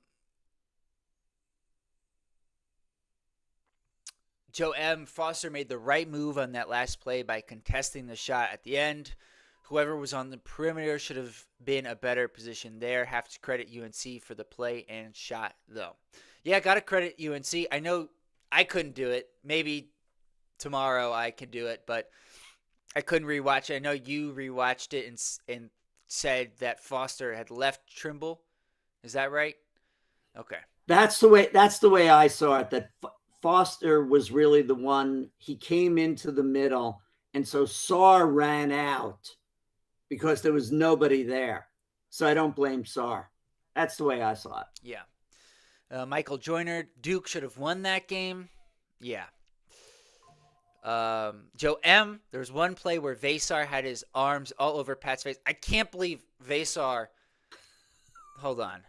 Joe M. Foster made the right move on that last play by contesting the shot at the end. Whoever was on the perimeter should have been a better position there. Have to credit UNC for the play and shot, though. Yeah, got to credit UNC. I know I couldn't do it. Maybe tomorrow I can do it, but I couldn't rewatch it. I know you rewatched it and said that Foster had left Trimble. Is that right? Okay. That's the way I saw it. That Foster was really the one. He came into the middle, and so Saar ran out because there was nobody there. So I don't blame Saar. That's the way I saw it. Yeah. Michael Joyner, Duke should have won that game. Yeah. Joe M. There was one play where Vasar had his arms all over Pat's face. I can't believe Vasar. Hold on.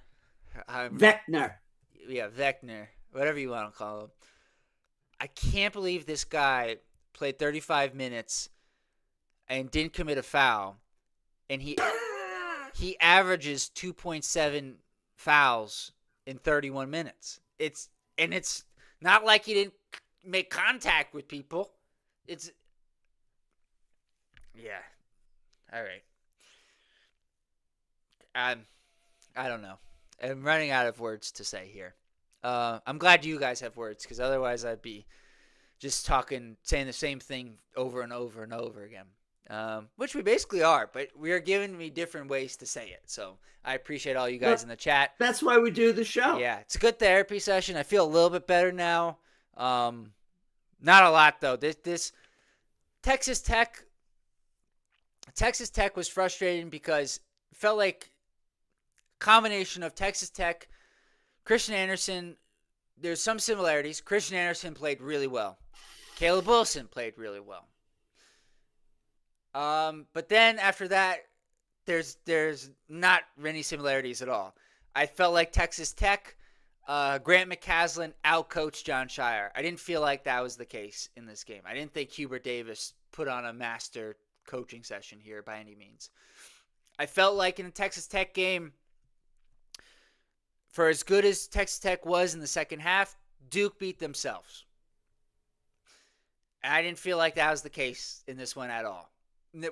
Vector. Yeah, Vector, whatever you want to call him. I can't believe this guy played 35 minutes and didn't commit a foul, and he averages 2.7 fouls in 31 minutes. It's not like he didn't make contact with people. It's yeah. All right. I don't know. I'm running out of words to say here. I'm glad you guys have words because otherwise I'd be just saying the same thing over and over and over again. Which we basically are, but we are giving me different ways to say it. So I appreciate all you guys in the chat. That's why we do the show. Yeah, it's a good therapy session. I feel a little bit better now. Not a lot though. This Texas Tech was frustrating because it felt like a combination of Texas Tech, Christian Anderson. There's some similarities. Christian Anderson played really well. Caleb Wilson played really well. But then after that, there's not any similarities at all. I felt like Texas Tech, Grant McCaslin outcoached John Shire. I didn't feel like that was the case in this game. I didn't think Hubert Davis put on a master coaching session here by any means. I felt like in the Texas Tech game, for as good as Texas Tech was in the second half, Duke beat themselves. And I didn't feel like that was the case in this one at all.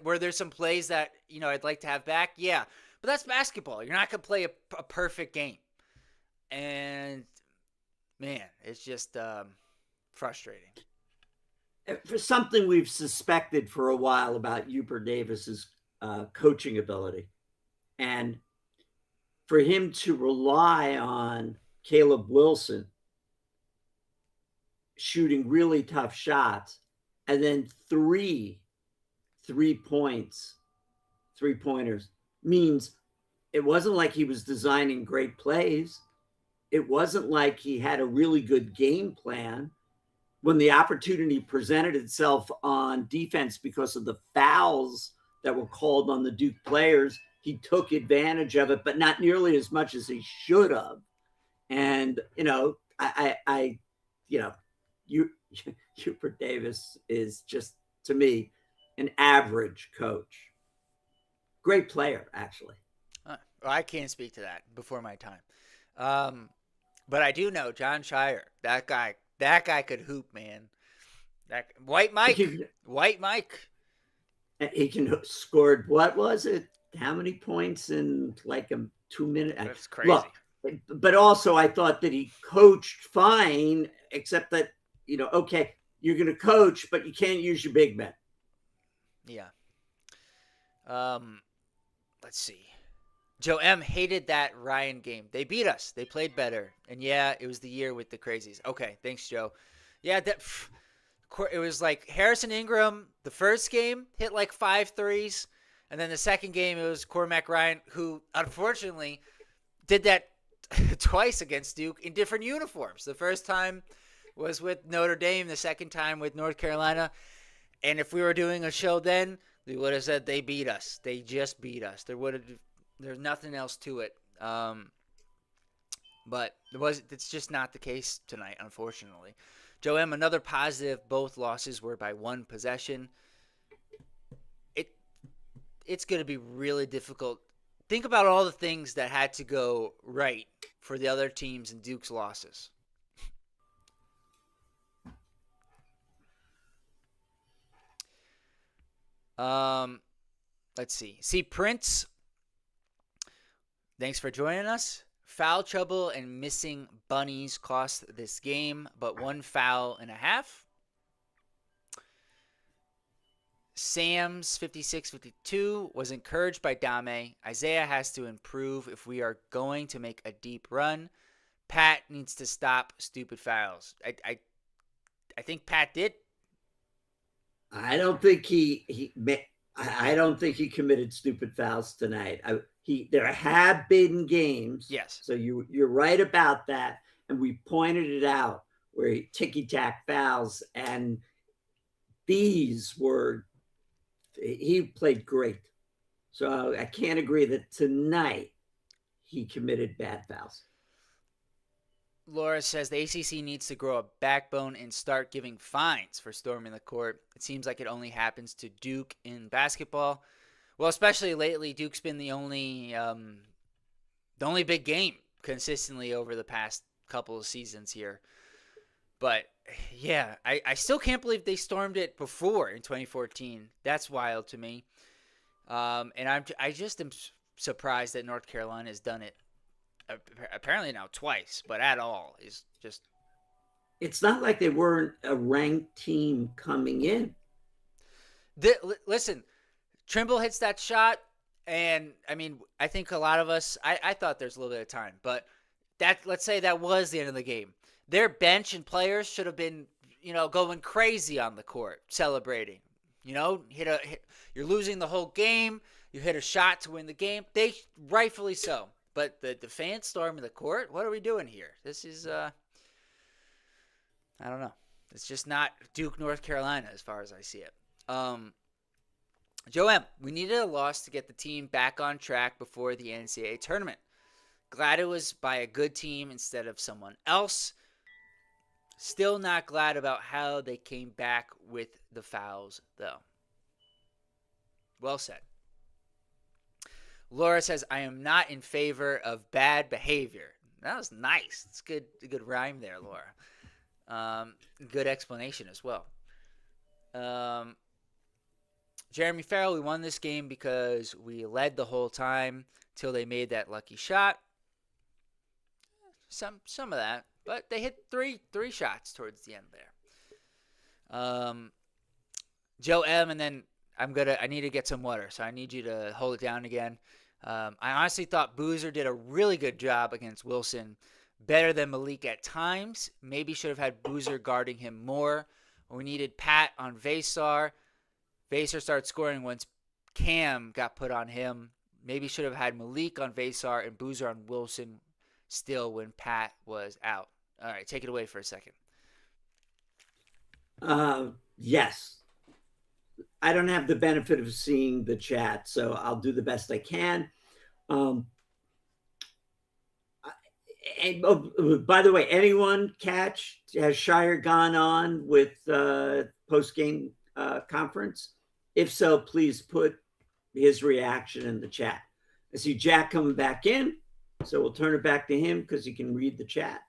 Were there some plays that, I'd like to have back? Yeah. But that's basketball. You're not going to play a perfect game. And, man, it's just frustrating. For something we've suspected for a while about Hubert Davis's coaching ability. And for him to rely on Caleb Wilson shooting really tough shots and then three pointers means it wasn't like he was designing great plays. It wasn't like he had a really good game plan. When the opportunity presented itself on defense because of the fouls that were called on the Duke players, he took advantage of it, but not nearly as much as he should have. And, Hubert Davis is just, to me, an average coach. Great player, actually. Well, I can't speak to that before my time. But I do know John Shire. That guy could hoop, man. White Mike. He can scored, what was it? How many points in like a 2 minute? That's crazy. Look, but also I thought that he coached fine, except that, okay, you're going to coach, but you can't use your big men. Yeah. Let's see. Joe M. hated that Ryan game. They beat us. They played better. And yeah, it was the year with the crazies. Okay, thanks, Joe. Yeah, it was like Harrison Ingram, the first game, hit like 5 threes. And then the second game, it was Cormac Ryan, who unfortunately did that twice against Duke in different uniforms. The first time was with Notre Dame, the second time with North Carolina. And if we were doing a show then, we would have said they beat us. They just beat us. There's nothing else to it. But it's just not the case tonight, unfortunately. Joe M, another positive. Both losses were by one possession. It it's going to be really difficult. Think about all the things that had to go right for the other teams and Duke's losses. Um, let's see. See Prince. Thanks for joining us. Foul trouble and missing bunnies cost this game, but one foul and a half. Sam's 56-52 was encouraged by Dame. Isaiah has to improve if we are going to make a deep run. Pat needs to stop stupid fouls. I think Pat did. I don't think I don't think he committed stupid fouls tonight. There have been games, Yes. so you're right about that, and we pointed it out where he ticky tack fouls, and these were he played great. So I can't agree that tonight he committed bad fouls. Laura says the ACC needs to grow a backbone and start giving fines for storming the court. It seems like it only happens to Duke in basketball. Well, especially lately, Duke's been the only big game consistently over the past couple of seasons here. But yeah, I still can't believe they stormed it before in 2014. That's wild to me. And I just am surprised that North Carolina has done it apparently now twice, but at all is just. It's not like they weren't a ranked team coming in. Listen, Trimble hits that shot, and I mean, I think a lot of us, I thought there's a little bit of time, but let's say that was the end of the game. Their bench and players should have been, going crazy on the court, celebrating. You're losing the whole game. You hit a shot to win the game. They rightfully so. But the fans storming the court, what are we doing here? This is, I don't know. It's just not Duke, North Carolina, as far as I see it. Joe M., we needed a loss to get the team back on track before the NCAA tournament. Glad it was by a good team instead of someone else. Still not glad about how they came back with the fouls, though. Well said. Laura says, I am not in favor of bad behavior. That was nice. It's a good rhyme there, Laura. Good explanation as well. Jeremy Farrell, we won this game because we led the whole time till they made that lucky shot. Some of that, but they hit three shots towards the end there. Joe M, and then I need to get some water, so I need you to hold it down again. I honestly thought Boozer did a really good job against Wilson, better than Malik at times. Maybe should have had Boozer guarding him more. We needed Pat on Vasar. Vasar started scoring once Cam got put on him. Maybe should have had Malik on Vasar and Boozer on Wilson still when Pat was out. All right, take it away for a second. Yes. I don't have the benefit of seeing the chat, so I'll do the best I can. By the way, anyone catch, has Shire gone on with post-game conference? If so, please put his reaction in the chat. I see Jack coming back in, so we'll turn it back to him because he can read the chat.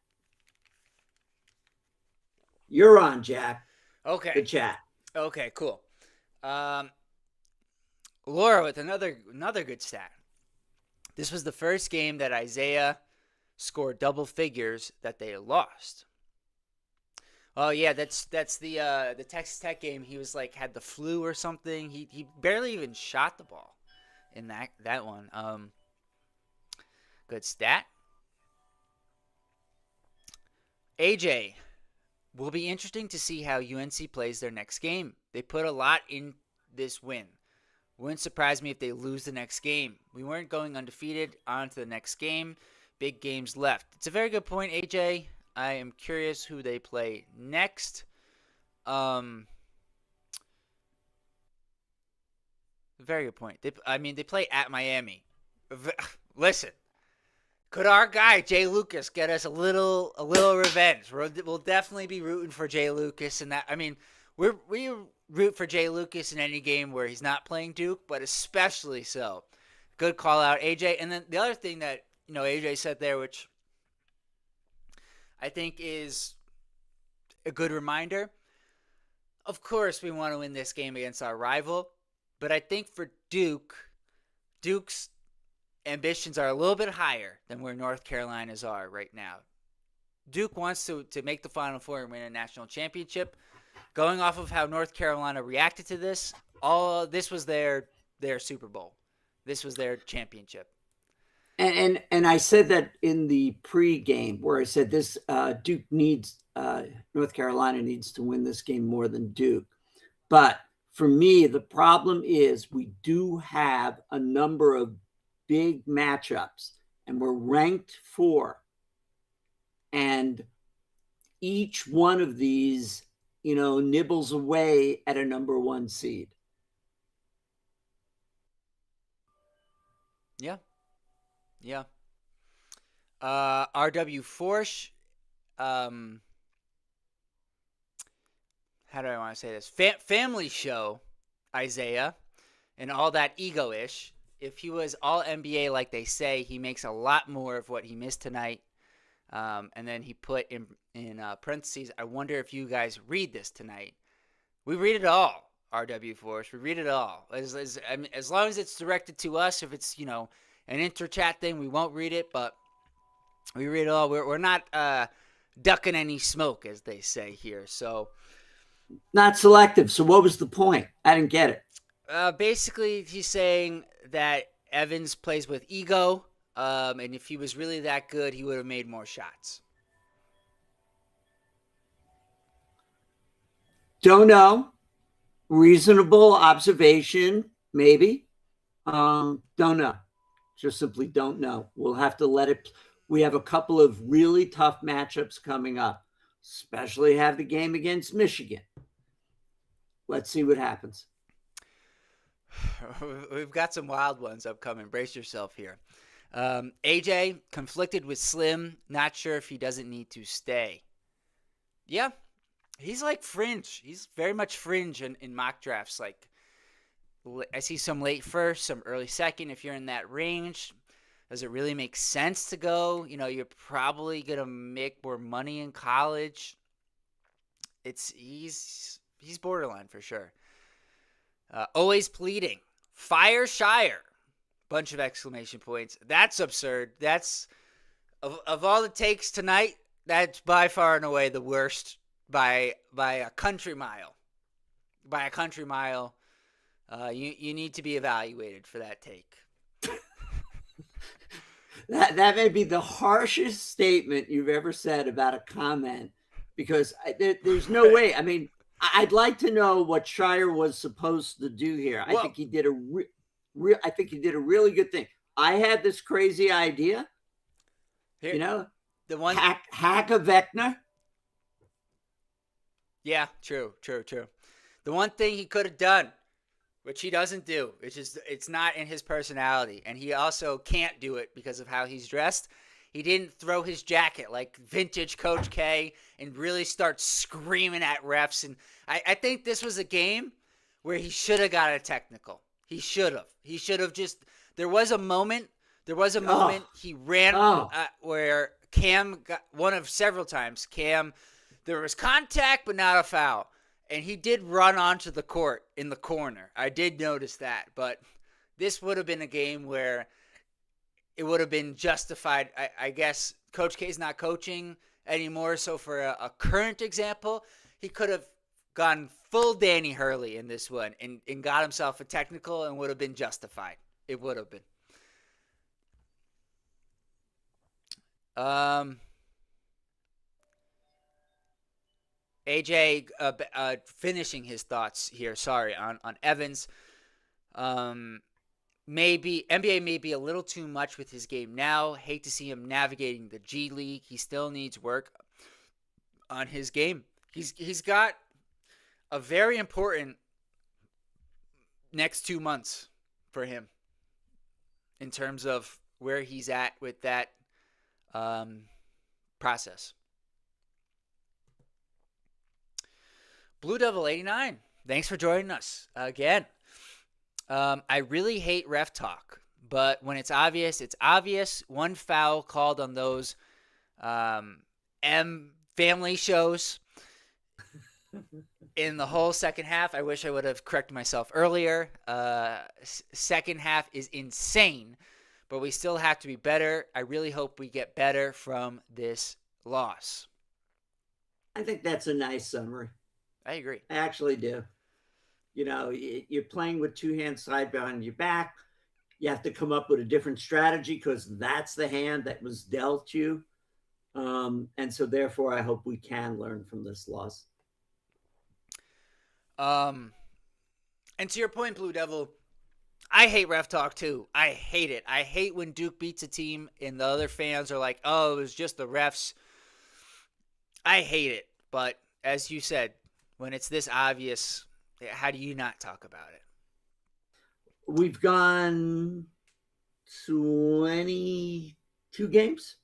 You're on, Jack. Okay. The chat. Okay, cool. Laura with another good stat. This was the first game that Isaiah scored double figures that they lost. Oh yeah, that's the Texas Tech game. He was had the flu or something. He barely even shot the ball in that one. Good stat. AJ, will be interesting to see how UNC plays their next game. They put a lot in this win. Wouldn't surprise me if they lose the next game. We weren't going undefeated. On to the next game. Big games left. It's a very good point, AJ. I am curious who they play next. Very good point. They play at Miami. Listen, Could our guy Jay Lucas get us a little revenge? We'll definitely be rooting for Jay Lucas, and that I mean we root for Jay Lucas in any game where he's not playing Duke, but especially so. Good call out, AJ. And then the other thing that AJ said there, which I think is a good reminder. Of course, we want to win this game against our rival, but I think for Duke's ambitions are a little bit higher than where North Carolina's are right now. Duke wants to make the Final Four and win a national championship. Going off of how North Carolina reacted to this, all this was their Super Bowl. This was their championship. And I said that in the pregame where I said this Duke needs North Carolina needs to win this game more than Duke. But for me, the problem is we do have a number of big matchups, and we're ranked 4. And each one of these, nibbles away at a number 1 seed. Yeah, yeah. RW Forsh, um, how do I want to say this? Family show, Isaiah, and all that ego ish. If he was all NBA like they say, he makes a lot more of what he missed tonight. And then he put in parentheses, I wonder if you guys read this tonight. We read it all, RW Force. We read it all. As long as it's directed to us, if it's, an inter-chat thing, we won't read it, but we read it all. We're not ducking any smoke, as they say here. So Not selective. So what was the point? I didn't get it. basically, he's saying that Evans plays with ego, and if he was really that good, he would have made more shots. Don't know. Reasonable observation, maybe. Don't know. Just simply don't know. We'll have to let it. We have a couple of really tough matchups coming up, especially have the game against Michigan. Let's see what happens. We've got some wild ones upcoming. Brace yourself here. AJ, conflicted with Slim. Not sure if he doesn't need to stay. Yeah, he's like fringe. He's very much fringe in mock drafts. Like, I see some late first, some early second. If you're in that range, does it really make sense to go? You're probably gonna make more money in college. He's borderline for sure. Always pleading, fire Shire. Bunch of exclamation points. That's absurd. That's of all the takes tonight. That's by far and away the worst by a country mile. By a country mile. You need to be evaluated for that take. That may be the harshest statement you've ever said about a comment, because there's no way. I mean, I'd like to know what Shire was supposed to do here. I think he did I think he did a really good thing. I had this crazy idea, Here, the one hack a Vecna. Yeah, true. The one thing he could have done, which he doesn't do, it's not in his personality, and he also can't do it because of how he's dressed. He didn't throw his jacket like vintage Coach K and really start screaming at refs. And I think this was a game where he should have got a technical. He should have just. There was a moment he ran where Cam got one of several times. There was contact but not a foul. And he did run onto the court in the corner. I did notice that. But this would have been a game where it would have been justified. I guess Coach K's not coaching anymore. So for a current example, he could have gone full Danny Hurley in this one and got himself a technical and would have been justified. It would have been. AJ finishing his thoughts here. Sorry, on Evans. Maybe NBA may be a little too much with his game now. Hate to see him navigating the G League. He still needs work on his game. He's got a very important next 2 months for him in terms of where he's at with that um, process. Blue Devil 89, thanks for joining us again. I really hate ref talk, but when it's obvious, it's obvious. One foul called on those M family shows in the whole second half. I wish I would have corrected myself earlier. Second half is insane, but we still have to be better. I really hope we get better from this loss. I think that's a nice summary. I agree. I actually do. You know, you're playing with two hands tied behind your back. You have to come up with a different strategy because that's the hand that was dealt you. And so, therefore, I hope we can learn from this loss. Um, and to your point, Blue Devil, I hate ref talk too. I hate it. I hate when Duke beats a team and the other fans are like, "Oh, it was just the refs." I hate it. But as you said, when it's this obvious, how do you not talk about it? We've gone 22 games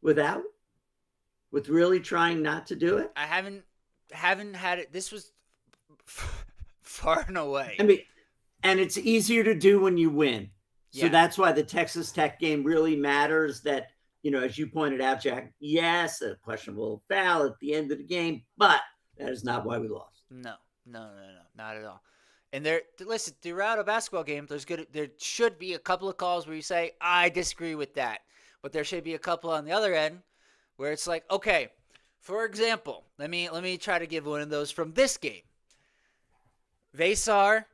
without, with really trying not to do it. I haven't had it. This was far and away. I mean, and it's easier to do when you win. So Yeah. that's why the Texas Tech game really matters. That, you know, as you pointed out, Jack, yes, a questionable foul at the end of the game, but that is not why we lost. No, not at all. And listen, throughout a basketball game, there should be a couple of calls where you say, I disagree with that. But there should be a couple on the other end where it's like, okay, for example, let me try to give one of those from this game. Vesar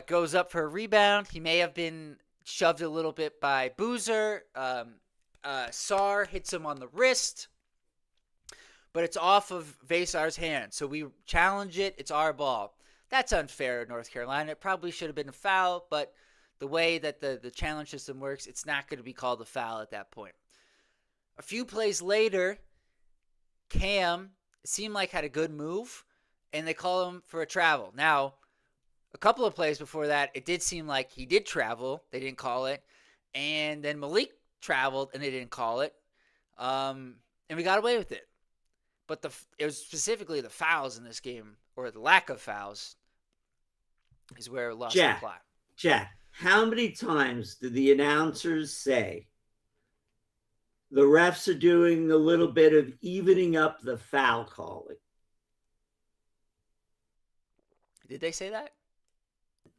goes up for a rebound. He may have been shoved a little bit by Boozer. Sar hits him on the wrist, but it's off of Vesar's hand. So we challenge it. It's our ball. That's unfair in North Carolina. It probably should have been a foul, but the way that the challenge system works, it's not going to be called a foul at that point. A few plays later, Cam seemed like had a good move, and they call him for a travel. Now, a couple of plays before that, it did seem like he did travel. They didn't call it. And then Malik traveled, and they didn't call it. And we got away with it. But it was specifically the fouls in this game, or the lack of fouls, is where it lost the plot. Jack, how many times did the announcers say the refs are doing a little bit of evening up the foul calling? Did they say that?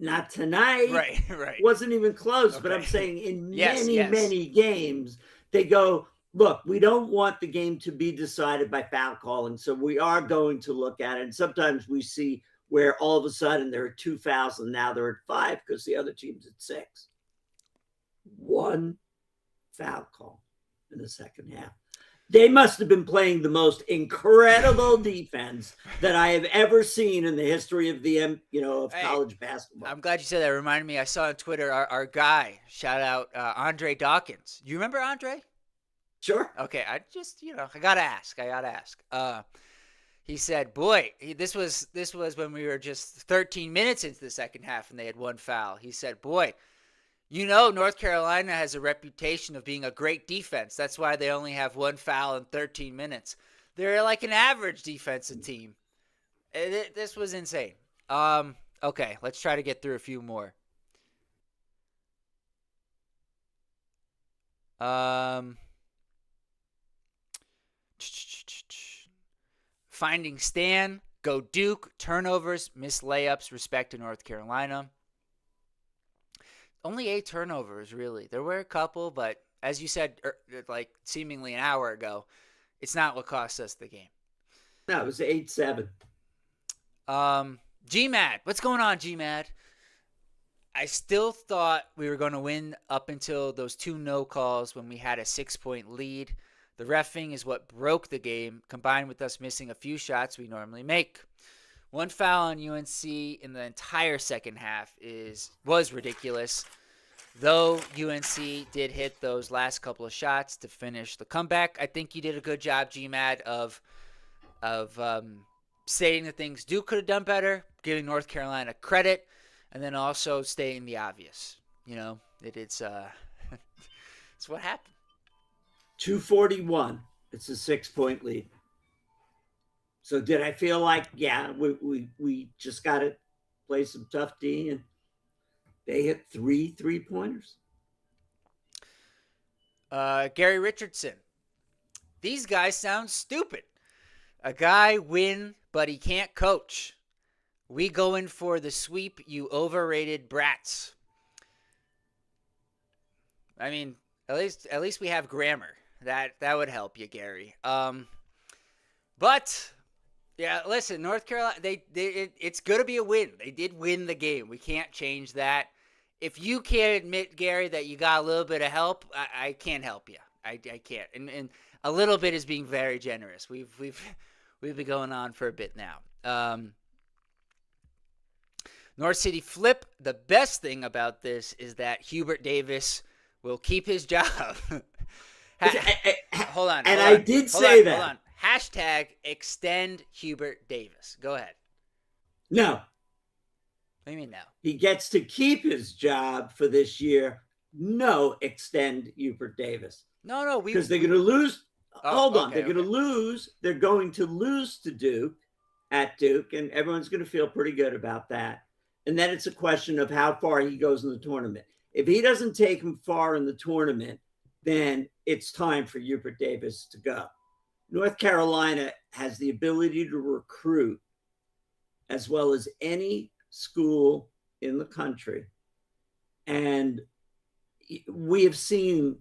Not tonight. Right. Wasn't even close. Okay. But I'm saying in many games, they go, look, we don't want the game to be decided by foul calling, so we are going to look at it. And sometimes we see where all of a sudden there are 2 fouls and now they're at 5 because the other team's at 6. One foul call in the second half. They must have been playing the most incredible defense that I have ever seen in the history of college basketball. I'm glad you said that. It reminded me, I saw on Twitter our guy, shout out Andre Dawkins. You remember Andre? Sure. Okay, I just, I gotta ask. He said, boy, this was when we were just 13 minutes into the second half and they had one foul. He said, boy, North Carolina has a reputation of being a great defense. That's why they only have one foul in 13 minutes. They're like an average defensive team. This was insane. Okay, let's try to get through a few more. Finding Stan, go Duke, turnovers, missed layups, respect to North Carolina. Only 8 turnovers, really. There were a couple, but as you said, like seemingly an hour ago, it's not what cost us the game. No, it was 8-7. GMAD, what's going on, GMAD? I still thought we were going to win up until those 2 no calls when we had a 6-point lead. The reffing is what broke the game, combined with us missing a few shots we normally make. One foul on UNC in the entire second half was ridiculous, though UNC did hit those last couple of shots to finish the comeback. I think you did a good job, GMAD, of stating the things Duke could have done better, giving North Carolina credit, and then also stating the obvious. It's what happened. 241. It's a 6-point lead. So did I feel like, yeah, we just got to play some tough D, and they hit 3 3-pointers? Gary Richardson. These guys sound stupid. A guy win, but he can't coach. We going for the sweep, you overrated brats. I mean, at least we have grammar. That would help you, Gary. But yeah, listen, North Carolina, it's gonna be a win. They did win the game. We can't change that. If you can't admit, Gary, that you got a little bit of help, I can't help you. I can't. And a little bit is being very generous. We've been going on for a bit now. North City Flip. The best thing about this is that Hubert Davis will keep his job. Hold on. And I did say that. Hold on. Hashtag extend Hubert Davis. Go ahead. No. What do you mean now? He gets to keep his job for this year. No, extend Hubert Davis. No. Because they're going to lose. Hold on. Okay, They're going to lose. They're going to lose to Duke at Duke, and everyone's going to feel pretty good about that. And then it's a question of how far he goes in the tournament. If he doesn't take him far in the tournament, then it's time for Hubert Davis to go. North Carolina has the ability to recruit as well as any school in the country. And we have seen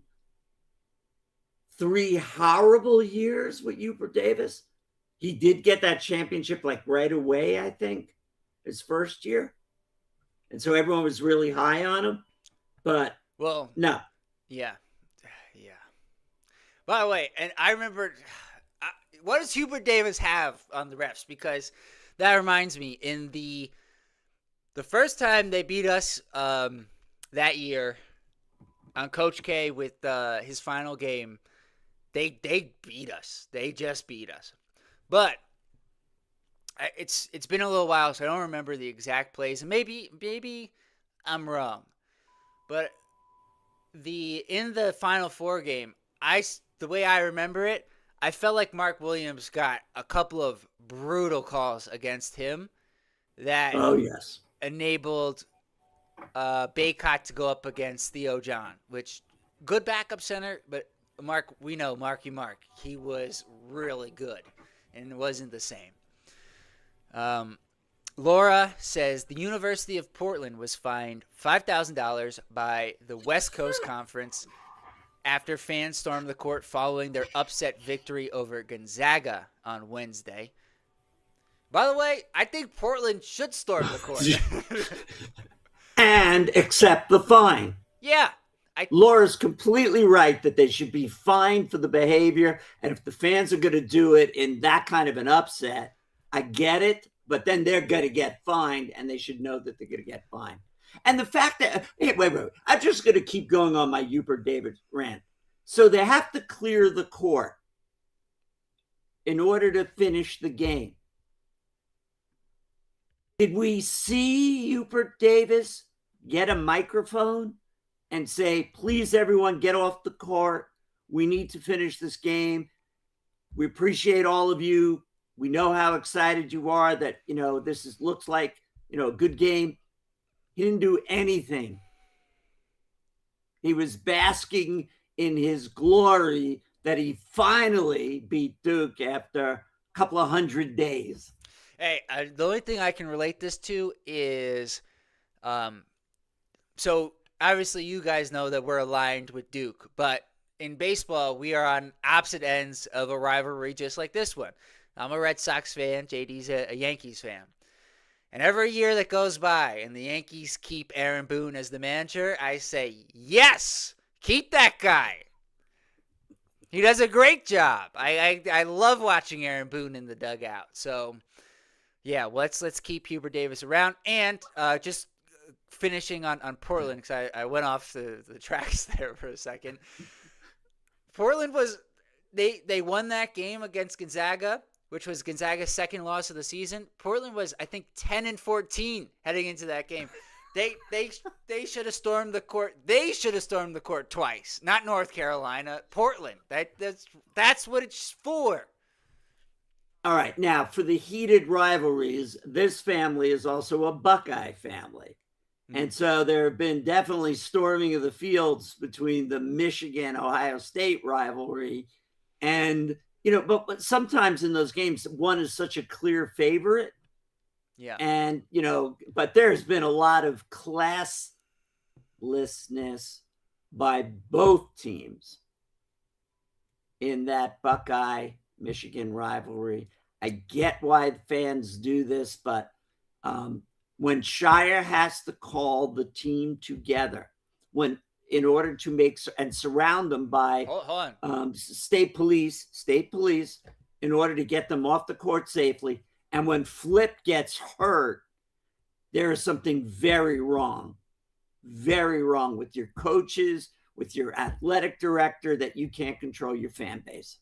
3 horrible years with Hubert Davis. He did get that championship like right away, I think, his first year. And so everyone was really high on him. But no. Yeah. By the way, and I remember, what does Hubert Davis have on the refs? Because that reminds me, in the first time they beat us that year on Coach K with his final game, they beat us. They just beat us. But it's been a little while, so I don't remember the exact plays. And maybe I'm wrong. But in the Final Four game, the way I remember it, I felt like Mark Williams got a couple of brutal calls against him that enabled Baycott to go up against Theo John, which good backup center, but we know Marky Mark. He was really good, and it wasn't the same. Laura says the University of Portland was fined $5,000 by the West Coast Conference after fans stormed the court following their upset victory over Gonzaga on Wednesday. By the way, I think Portland should storm the court. And accept the fine. Yeah. Laura's completely right that they should be fined for the behavior. And if the fans are going to do it in that kind of an upset, I get it. But then they're going to get fined, and they should know that they're going to get fined. And the fact that, wait, I'm just going to keep going on my Hubert Davis rant. So they have to clear the court in order to finish the game. Did we see Hubert Davis get a microphone and say, please, everyone, get off the court. We need to finish this game. We appreciate all of you. We know how excited you are that, looks like, a good game. He didn't do anything. He was basking in his glory that he finally beat Duke after a couple of 100 days. Hey, the only thing I can relate this to is, so obviously you guys know that we're aligned with Duke, but in baseball, we are on opposite ends of a rivalry just like this one. I'm a Red Sox fan. JD's a Yankees fan. And every year that goes by and the Yankees keep Aaron Boone as the manager, I say, yes, keep that guy. He does a great job. I love watching Aaron Boone in the dugout. So, yeah, let's keep Hubert Davis around. And just finishing on Portland, because I went off the tracks there for a second. Portland they won that game against Gonzaga, which was Gonzaga's second loss of the season. Portland was, I think, 10-14 heading into that game. They should have stormed the court. They should have stormed the court twice. Not North Carolina, Portland. That's what it's for. All right. Now, for the heated rivalries, this family is also a Buckeye family. Hmm. And so there have been definitely storming of the fields between the Michigan Ohio State rivalry. And, but sometimes in those games, one is such a clear favorite. Yeah. And, but there's been a lot of classlessness by both teams in that Buckeye Michigan rivalry. I get why fans do this, but when Shire has to call the team together, when in order to make and surround them by Hold on. state police, in order to get them off the court safely, and when Flip gets hurt, there is something very wrong with your coaches, with your athletic director, that you can't control your fan base.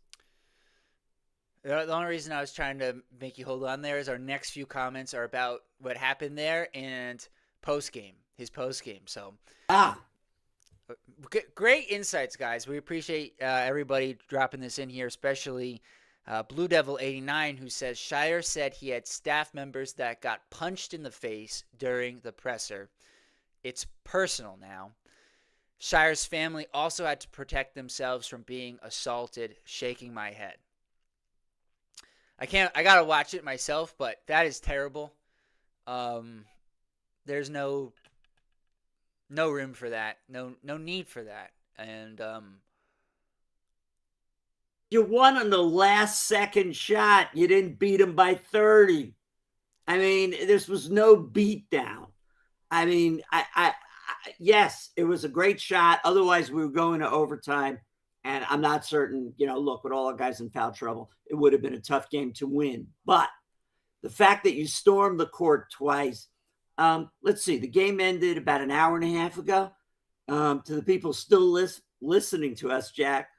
The only reason I was trying to make you hold on there is our next few comments are about what happened there and his post game. So, Ah, great insights, guys. We appreciate everybody dropping this in here, especially Blue Devil 89, who says Shire said he had staff members that got punched in the face during the presser. It's personal now. Shire's family also had to protect themselves from being assaulted. Shaking my head. I gotta watch it myself, but that is terrible. Um, there's no room for that. No need for that. And you won on the last second shot. You didn't beat them by 30. I mean, this was no beatdown. I mean, yes, it was a great shot. Otherwise, we were going to overtime. And I'm not certain, look, with all the guys in foul trouble, it would have been a tough game to win. But the fact that you stormed the court twice, let's see, the game ended about an hour and a half ago. To the people still listening to us, Jack,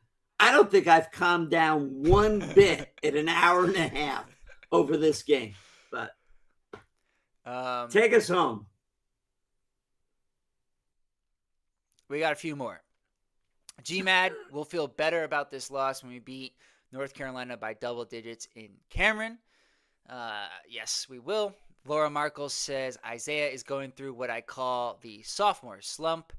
I don't think I've calmed down one bit in an hour and a half over this game. But take us home. We got a few more. GMAD will feel better about this loss when we beat North Carolina by double digits in Cameron. Yes, we will. Laura Markles says Isaiah is going through what I call the sophomore slump.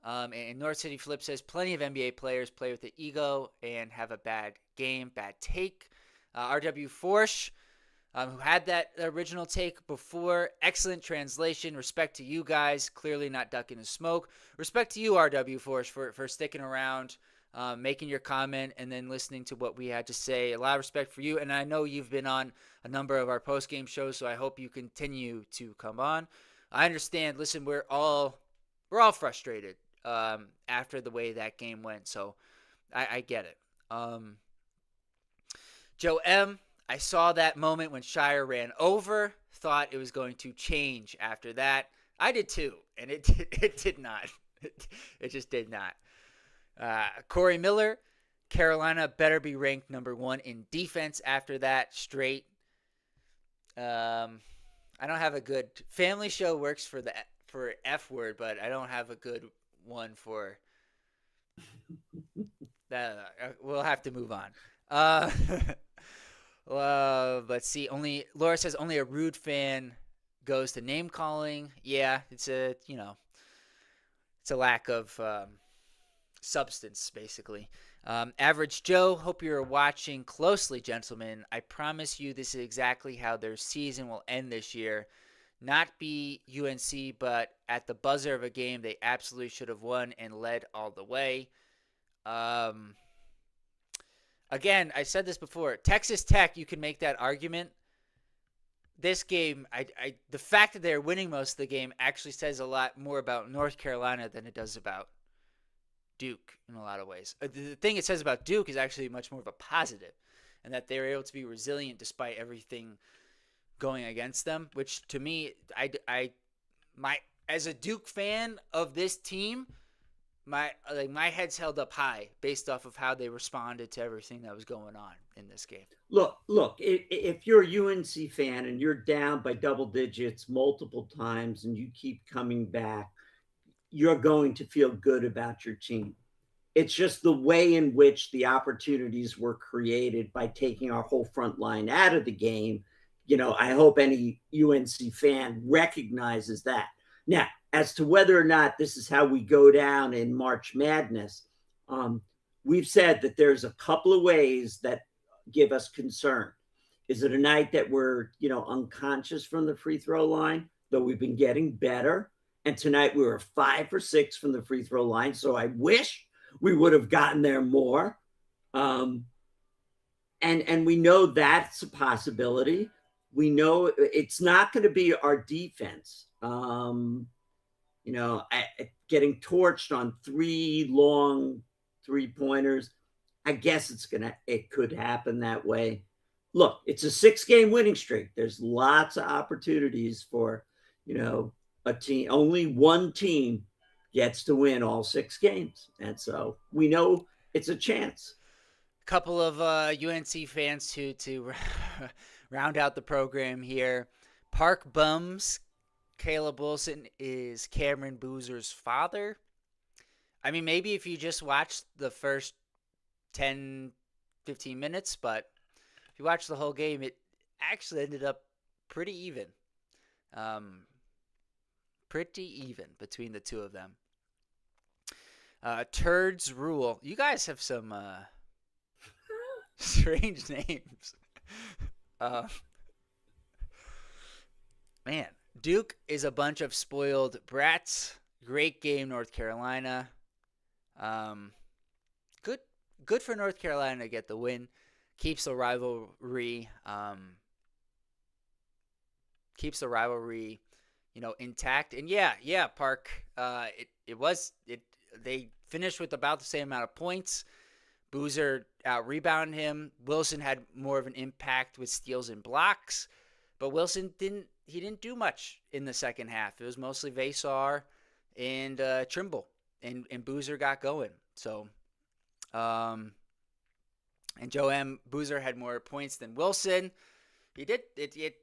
And North City Flip says plenty of NBA players play with the ego and have a bad game, bad take. RW Forsh, who had that original take before. Excellent translation. Respect to you guys. Clearly not ducking the smoke. Respect to you, RW Force, for sticking around, making your comment, and then listening to what we had to say. A lot of respect for you. And I know you've been on a number of our post-game shows, so I hope you continue to come on. I understand. Listen, we're all frustrated after the way that game went, so I get it. Joe M., I saw that moment when Shire ran over, thought it was going to change after that. I did too, and it did not. It just did not. Corey Miller, Carolina better be ranked number 1 in defense after that. Straight. I don't have a good family show works for F word, but I don't have a good one for that. We'll have to move on. Let's see. Laura says only a rude fan goes to name calling. Yeah, it's a lack of substance, basically. Average Joe, hope you're watching closely, gentlemen. I promise you this is exactly how their season will end this year. Not be UNC, but at the buzzer of a game they absolutely should have won and led all the way. Again, I said this before. Texas Tech, you can make that argument. This game, the fact that they're winning most of the game actually says a lot more about North Carolina than it does about Duke in a lot of ways. The thing it says about Duke is actually much more of a positive, and that they were able to be resilient despite everything going against them. Which to me, as a Duke fan of this team, my head's held up high based off of how they responded to everything that was going on in this game. Look, if you're a UNC fan and you're down by double digits multiple times and you keep coming back, you're going to feel good about your team. It's just the way in which the opportunities were created by taking our whole front line out of the game. I hope any UNC fan recognizes that. Now, as to whether or not this is how we go down in March Madness, um, we've said that there's a couple of ways that give us concern. Is it a night that we're, unconscious from the free throw line, though we've been getting better? And tonight we were 5 for 6 from the free throw line. So I wish we would have gotten there more. Um, and we know that's a possibility. We know it's not going to be our defense. Getting torched on 3 long 3 pointers. I guess it could happen that way. Look, it's a 6 game winning streak. There's lots of opportunities for, a team. Only one team gets to win all 6 games. And so we know it's a chance. Couple of UNC fans to round out the program here. Park Bums, Caleb Wilson is Cameron Boozer's father. I mean, maybe if you just watched the first 10, 15 minutes, but if you watch the whole game, it actually ended up pretty even. Pretty even between the two of them. Turds Rule. You guys have some strange names. Uh, man, Duke is a bunch of spoiled brats. Great game, North Carolina. Um, good for North Carolina to get the win. Keeps the rivalry. Keeps the rivalry, intact. And yeah, Park. They finished with about the same amount of points. Boozer out rebounded him. Wilson had more of an impact with steals and blocks, but Wilson didn't do much in the second half. It was mostly Vasar and Trimble, and Boozer got going. So, and Joe M. Boozer had more points than Wilson. He did it.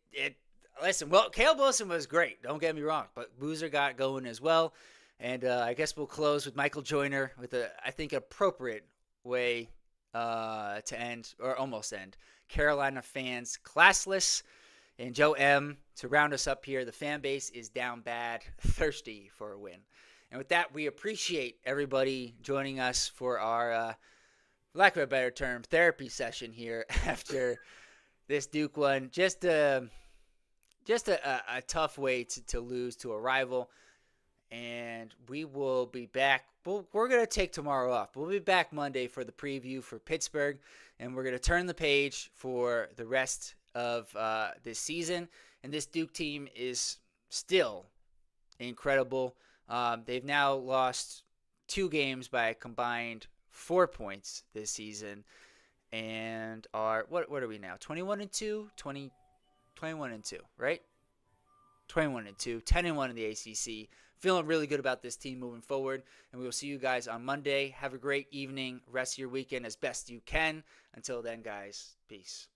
Listen, well, Caleb Wilson was great. Don't get me wrong, but Boozer got going as well. And I guess we'll close with Michael Joyner with I think, appropriate way to end, or almost end. Carolina fans classless. And Joe M, to round us up here, the fan base is down bad, thirsty for a win. And with that, we appreciate everybody joining us for our, lack of a better term, therapy session here after this Duke one. Just a tough way to lose to a rival. And we will be back. We're going to take tomorrow off. We'll be back Monday for the preview for Pittsburgh. And we're going to turn the page for the rest of this season. And this Duke team is still incredible. They've now lost 2 games by a combined 4 points this season. And are, what are we now? 21-2? 21-2, right? 21-2, 10-1 in the ACC. Feeling really good about this team moving forward, and we will see you guys on Monday. Have a great evening, rest of your weekend as best you can. Until then, guys, peace.